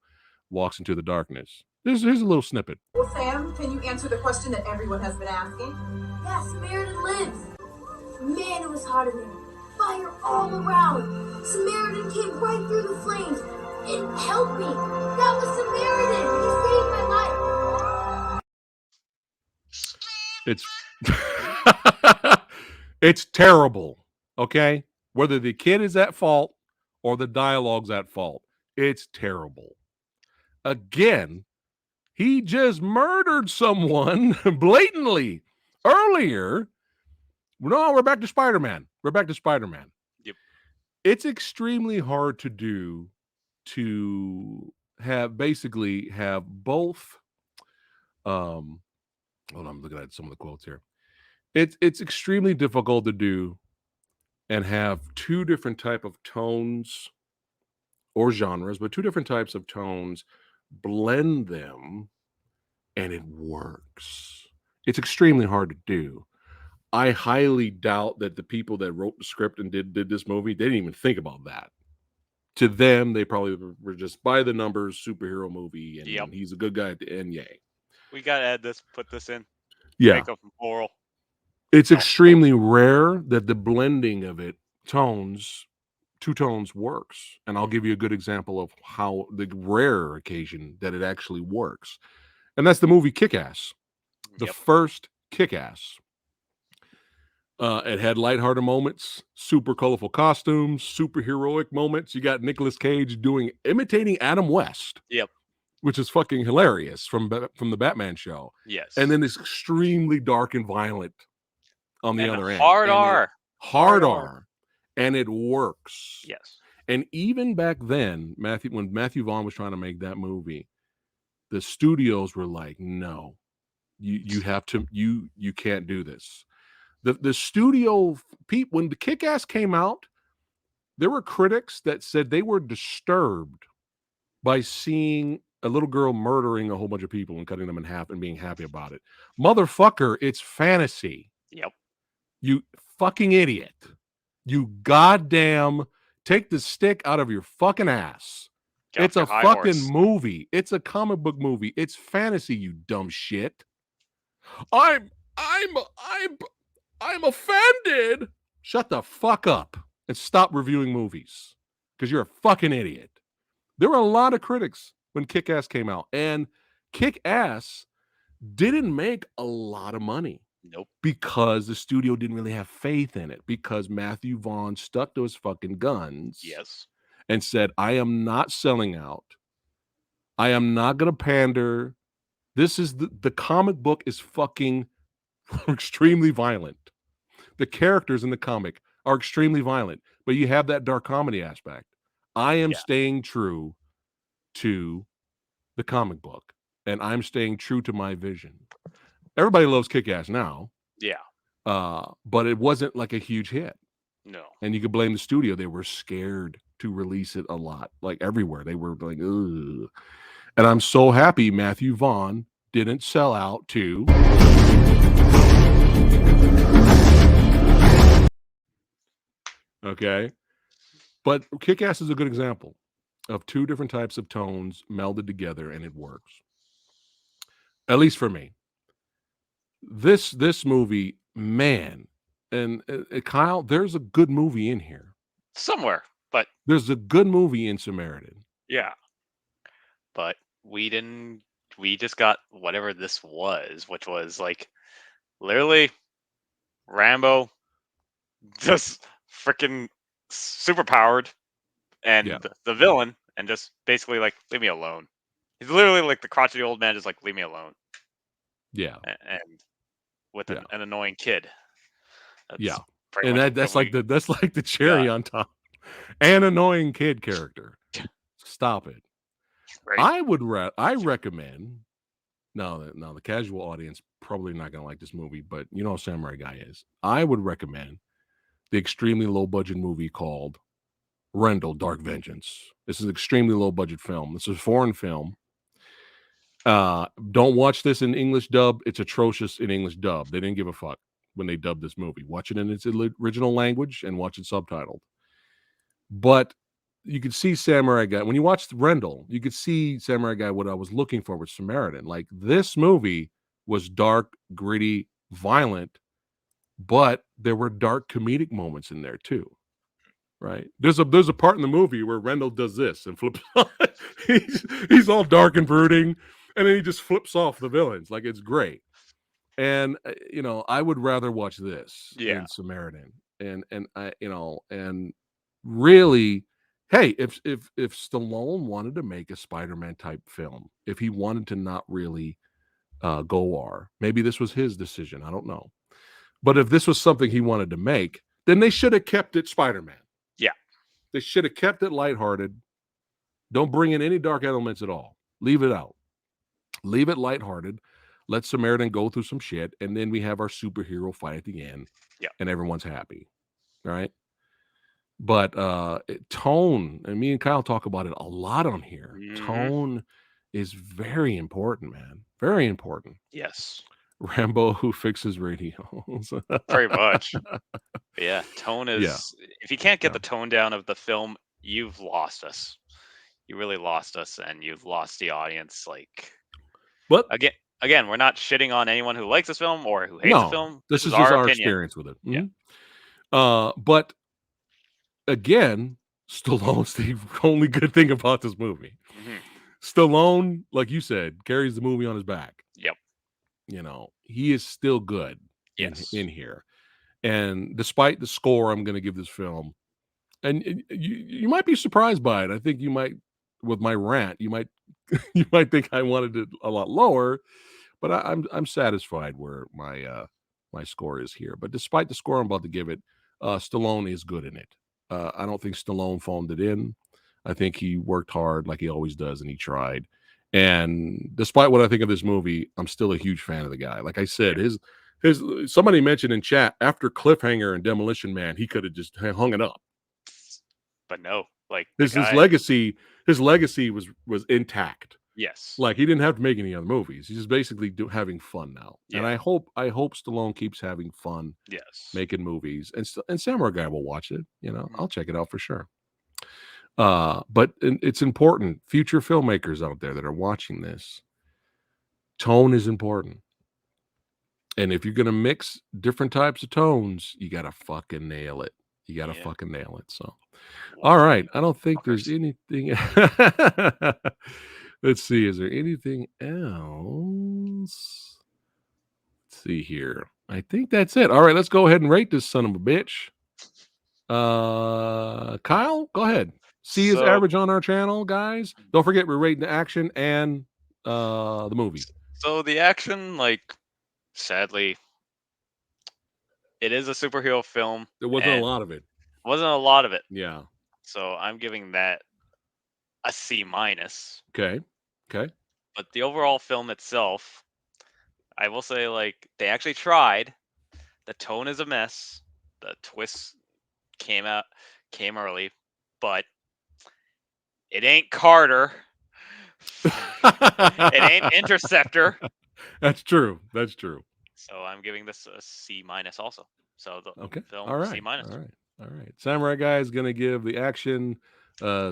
walks into the darkness. Here's a little snippet. Well, Sam, can you answer the question that everyone has been asking? Yeah, Samaritan lives. Man, it was hot in there. Fire all around. Samaritan came right through the flames. It helped me. That was Samaritan. He saved my life. It's terrible. Okay, whether the kid is at fault or the dialogue's at fault, it's terrible. Again, he just murdered someone blatantly earlier. No, we're back to Spider-Man. Yep. It's extremely hard to do to have both. Hold on, I'm looking at some of the quotes here. It's extremely difficult to do and have two different type of tones or genres, but two different types of tones, blend them, and it works. It's extremely hard to do. I highly doubt that the people that wrote the script and did this movie, they didn't even think about that. To them, they probably were just by the numbers superhero movie, and he's a good guy at the end. Yay! We gotta add this, put this in. Yeah, Make up moral. it's extremely rare that the blending of two tones works. And I'll give you a good example of how the rare occasion that it actually works. And that's the movie Kick-Ass. The first Kick-Ass. It had lighthearted moments, super colorful costumes, super heroic moments. You got Nicolas Cage imitating Adam West. Yep. Which is fucking hilarious from the Batman show. Yes. And then it's extremely dark and violent on the other end. Hard R. Hard R. And it works. Yes. And even back then, when Matthew Vaughn was trying to make that movie, the studios were like, no, you have to, you can't do this. The studio people, when the Kick-Ass came out, there were critics that said they were disturbed by seeing a little girl murdering a whole bunch of people and cutting them in half and being happy about it. Motherfucker, it's fantasy. Yep. You fucking idiot. You goddamn take the stick out of your fucking ass. It's a fucking movie. It's a comic book movie. It's fantasy, you dumb shit. I'm offended. Shut the fuck up and stop reviewing movies because you're a fucking idiot. There were a lot of critics when Kick-Ass came out, and Kick-Ass didn't make a lot of money. Nope. Because the studio didn't really have faith in it, because Matthew Vaughn stuck to his fucking guns. Yes. And said, I am not selling out. I am not going to pander. This is the comic book is fucking extremely violent. The characters in the comic are extremely violent, but you have that dark comedy aspect. I am Yeah. staying true to the comic book, and I'm staying true to my vision. Everybody loves Kick-Ass now, Yeah. but it wasn't like a huge hit. No. And you could blame the studio. They were scared to release it a lot, like everywhere. They were like, ugh. And I'm so happy Matthew Vaughn didn't sell out to. Okay. But Kick-Ass is a good example of two different types of tones melded together, and it works. At least for me. This movie, man, and Kyle, there's a good movie in here. Somewhere, but There's a good movie in Samaritan. yeah. But we didn't. We just got whatever this was, which was like literally Rambo, just freaking super powered, and Yeah. the villain, and just basically like leave me alone. He's literally like the crotchety old man, just like leave me alone. Yeah. And with Yeah. an annoying kid. That's Yeah. pretty And much that's what like the cherry got. on top. An annoying kid character. Stop it. Right? I recommend. Now the casual audience probably not going to like this movie, but you know how Samurai Guy is. I would recommend the extremely low budget movie called Rendell: Dark Vengeance. This is an extremely low budget film. This is a foreign film. Don't watch this in English dub. It's atrocious in English dub. They didn't give a fuck when they dubbed this movie. Watch it in its original language and watch it subtitled. But you could see Samurai Guy. When you watched Rendell, you could see Samurai Guy, what I was looking for with Samaritan. Like, this movie was dark, gritty, violent, but there were dark comedic moments in there too. Right? There's a part in the movie where Rendell does this and flips. he's all dark and brooding, and then he just flips off the villains. Like, it's great. And I would rather watch this Yeah. than Samaritan. And I, and really, hey, if Stallone wanted to make a Spider-Man type film, if he wanted to not really go R, maybe this was his decision. I don't know. But if this was something he wanted to make, then they should have kept it Spider-Man. Yeah. They should have kept it lighthearted. Don't bring in any dark elements at all. Leave it out. Leave it lighthearted. Let Samaritan go through some shit, and then we have our superhero fight at the end. Yeah. And everyone's happy. All right. But tone, and me and Kyle talk about it a lot on here. Mhm. Tone is very important, man. Very important. Yes. Rambo who fixes radios. Pretty much. But yeah, tone is. Yeah. If you can't get Yeah. the tone down of the film, you've lost us. You really lost us, and you've lost the audience. Like, But again, we're not shitting on anyone who likes this film or who hates the no, film. this is our just our opinion. experience with it. Yeah. But again, Stallone's the only good thing about this movie. Mhm. Stallone, like you said, carries the movie on his back. Yep. He is still good Yes. in here. And despite the score I'm going to give this film, and you might be surprised by it. I think you might, with my rant, you might think I wanted it a lot lower, but I'm satisfied where my score is here. But despite the score I'm about to give it, Stallone is good in it. I don't think Stallone phoned it in. I think he worked hard like he always does, and he tried. And despite what I think of this movie, I'm still a huge fan of the guy. Like I said, his somebody mentioned in chat, after Cliffhanger and Demolition Man, he could have just hung it up. But no, like His guy, legacy was intact. Yes. Like, he didn't have to make any other movies. He's just basically having fun now. Yeah. And I hope Stallone keeps having fun Yes. making movies. And Samurai Guy will watch it. Mhm. I'll check it out for sure. But it's important. Future filmmakers out there that are watching this, tone is important. And if you're gonna mix different types of tones, you gotta fucking nail it. You gotta Yeah. fucking nail it. So, all right. I don't think there's Fuckers. anything. Let's see. Is there anything else? Let's see here. I think that's it. All right. Let's go ahead and rate this son of a bitch. Kyle, go ahead. See his So- average on our channel, guys. Don't forget, we're rating the action and the movie. So the action, like, sadly, it is a superhero film. There wasn't a and lot of it. Wasn't a lot of it. Yeah. So I'm giving that a C minus. Okay. Okay. But the overall film itself, I will say, like, they actually tried. The tone is a mess. The twists came early, but it ain't Carter. It ain't Interceptor. That's true. That's true. So I'm giving this a C minus also. So the Okay. film All right. C minus. All right. All right. Samurai Guy is gonna give the action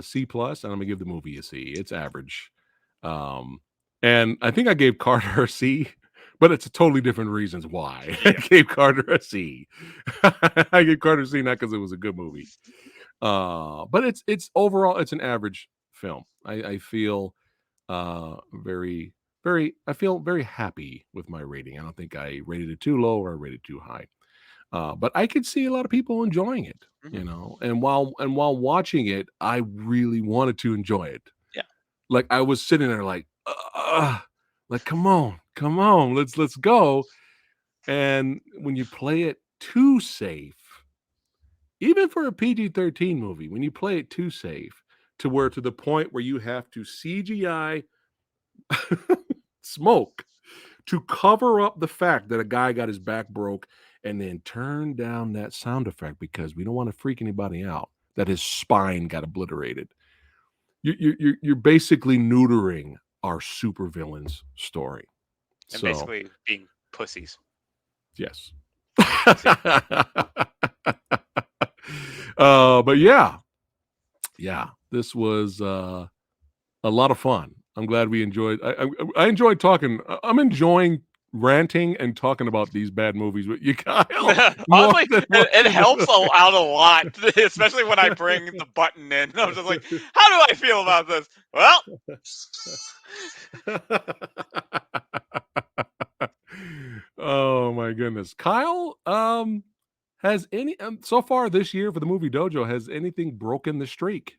C plus, and I'm gonna give the movie a C. It's average. And I think I gave Carter a C, but it's a totally different reasons why I gave Carter a C. I gave Carter a C not because it was a good movie. But it's overall it's an average film. I feel very I feel very happy with my rating. I don't think I rated it too low or I rated it too high. But I could see a lot of people enjoying it, you know. And while watching it, I really wanted to enjoy it. Yeah. Like I was sitting there like come on, let's go. And when you play it too safe, even for a PG-13 movie, when you play it too safe to the point where you have to CGI smoke to cover up the fact that a guy got his back broke and then turn down that sound effect because we don't want to freak anybody out that his spine got obliterated. You're basically neutering our supervillain's story. And So, basically being pussies. yes. But yeah, this was a lot of fun. I'm glad we enjoyed. I enjoyed talking. I'm enjoying ranting and talking about these bad movies with you, Kyle. Honestly, it helps out a lot, especially when I bring the button in. I'm just like, how do I feel about this? Well, oh my goodness, Kyle. Has any so far this year for the movie Dojo has anything broken the streak?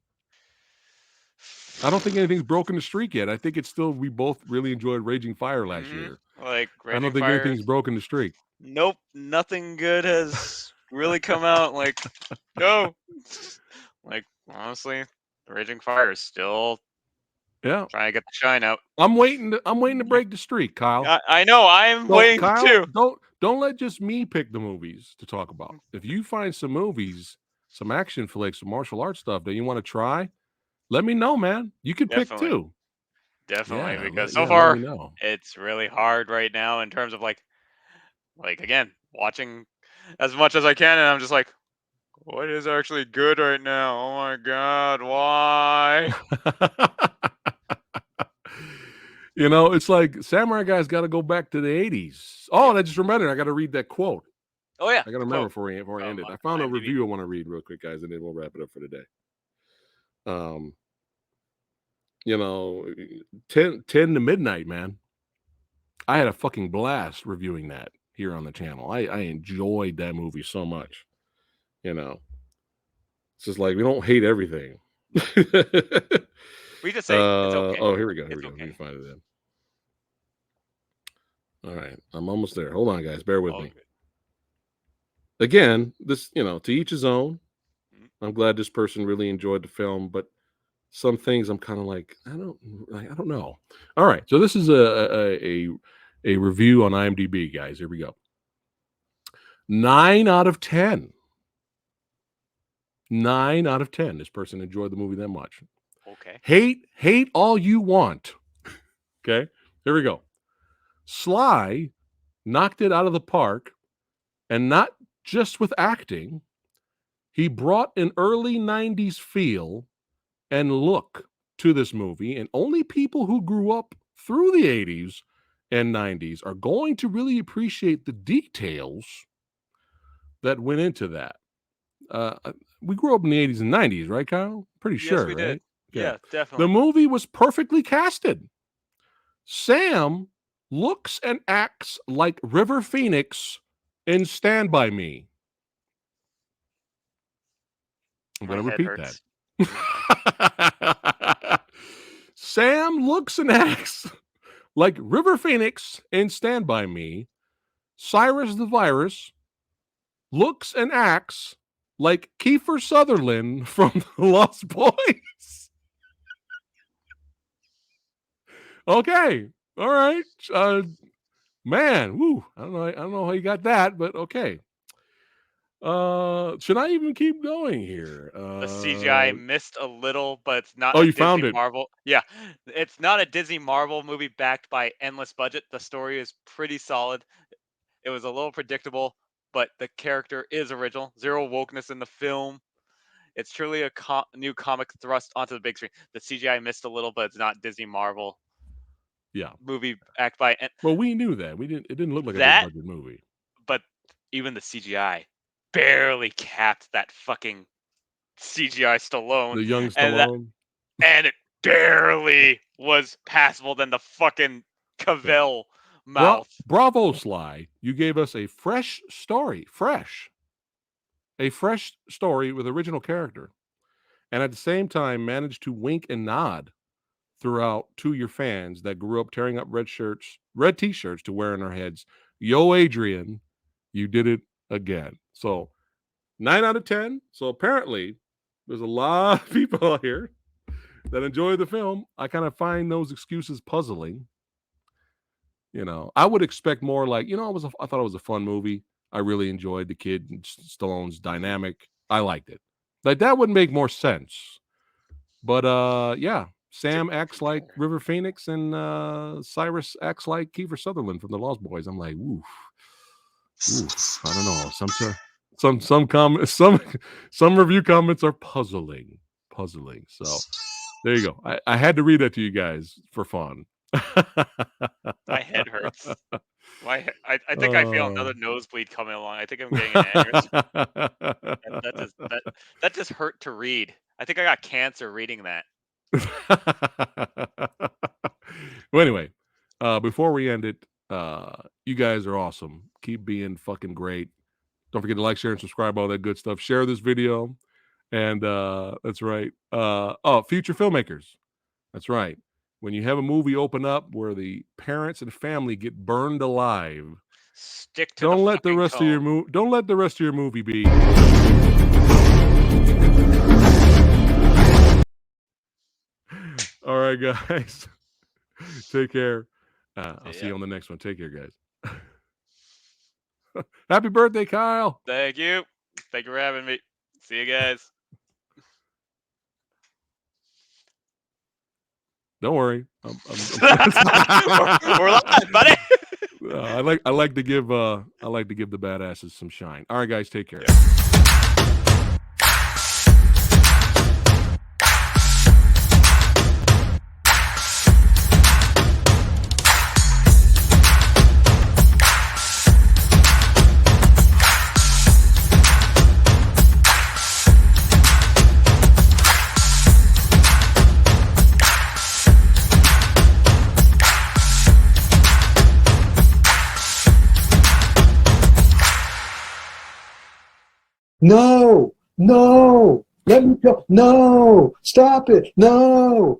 I don't think anything's broken the streak yet. I think it's still we both really enjoyed Raging Fire last year. Like I don't Raging think Fire. anything's broken the streak. Nope, nothing good has really come out. Like, no. Like, honestly, Raging Fire is still trying to get the shine out. I'm waiting to break the streak, Kyle. I know. I'm waiting Kyle, too. Don't let just me pick the movies to talk about. If you find some movies, some action flicks, some martial arts stuff that you want to try, let me know, man. You can pick too. Definitely, because so far it's really hard right now in terms of like again, watching as much as I can, and I'm just like, what is actually good right now? Oh my god, why? You know, it's like Samurai Guy's got to go back to the 80s. Oh, and I just remembered I got to read that quote. Oh yeah, I got to remember before I end it. I found a review I want to read real quick, guys, and then we'll wrap it up for today. You know, 10 to midnight, man. I had a fucking blast reviewing that here on the channel. I enjoyed that movie so much. You know, it's just like we don't hate everything. We just say it's okay. Oh, here we go. Here we go. We can find it then. All right, I'm almost there. Hold on, guys. Bear with me. Again, this, you know, to each his own. I'm glad this person really enjoyed the film, but some things I'm kind of like, I don't know. All right, so this is a review on IMDb, guys. Here we go. 9 out of 10. 9 out of 10. This person enjoyed the movie that much. Okay. Hate all you want. Okay, here we go. Sly knocked it out of the park, and not just with acting. He brought an early 90s feel and look to this movie, and only people who grew up through the 80s and 90s are going to really appreciate the details that went into that. We grew up in the 80s and 90s, right, Kyle? Pretty sure, we right? did. Okay. Yeah, definitely. The movie was perfectly casted. Sam looks and acts like River Phoenix in Stand By Me. I'm going to repeat that. Sam looks and acts like River Phoenix in Stand By Me. Cyrus the Virus looks and acts like Kiefer Sutherland from The Lost Boys. Okay, all right, man. Woo, I don't know how you got that, but okay. Should I even keep going here? The CGI missed a little, but it's not Oh, a you found Disney it. Marvel. Yeah, it's not a Disney Marvel movie backed by endless budget. The story is pretty solid. It was a little predictable, but the character is original. Zero wokeness in the film. It's truly a new comic thrust onto the big screen. The CGI missed a little, but it's not Disney Marvel Yeah. movie backed by Well, we knew that. It didn't look like a big that. budget movie. But even the CGI barely capped that fucking CGI Stallone, The young and that, Stallone. and it barely was passable than the fucking Cavill mouth. Bravo, Sly. You gave us a fresh story. A fresh story with original character. And at the same time managed to wink and nod throughout to your fans that grew up tearing up red t-shirts to wear in our heads. Yo, Adrian, you did it again. So 9 out of 10. So apparently there's a lot of people out here that enjoy the film. I kind of find those excuses puzzling. You know, I would expect more like, I thought it was a fun movie. I really enjoyed the kid and Stallone's dynamic. I liked it. Like that would make more sense. But yeah, Sam acts like River Phoenix and Cyrus acts like Kiefer Sutherland from The Lost Boys. I'm like, oof. I don't know. Some review comments are puzzling. So there you go. I had to read that to you guys for fun. My head hurts. I think I feel another nosebleed coming along. I think I'm getting an aneurysm. That just hurt to read. I think I got cancer reading that. Well, anyway, before we end it, you guys are awesome. Keep being fucking great. Don't forget to like, share, and subscribe, all that good stuff. Share this video. And that's right. Future filmmakers. That's right. When you have a movie open up where the parents and family get burned alive, stick to don't the let the fucking rest of your movie. Don't let the rest of your movie be. All right, guys. Take care. I'll see you on the next one. Take care, guys. Happy birthday, Kyle. Thank you. Thank you for having me. See you guys. Don't worry. We're live, buddy. I like to give the badasses some shine. All right, guys, take care. No, let me go. No, stop it. No.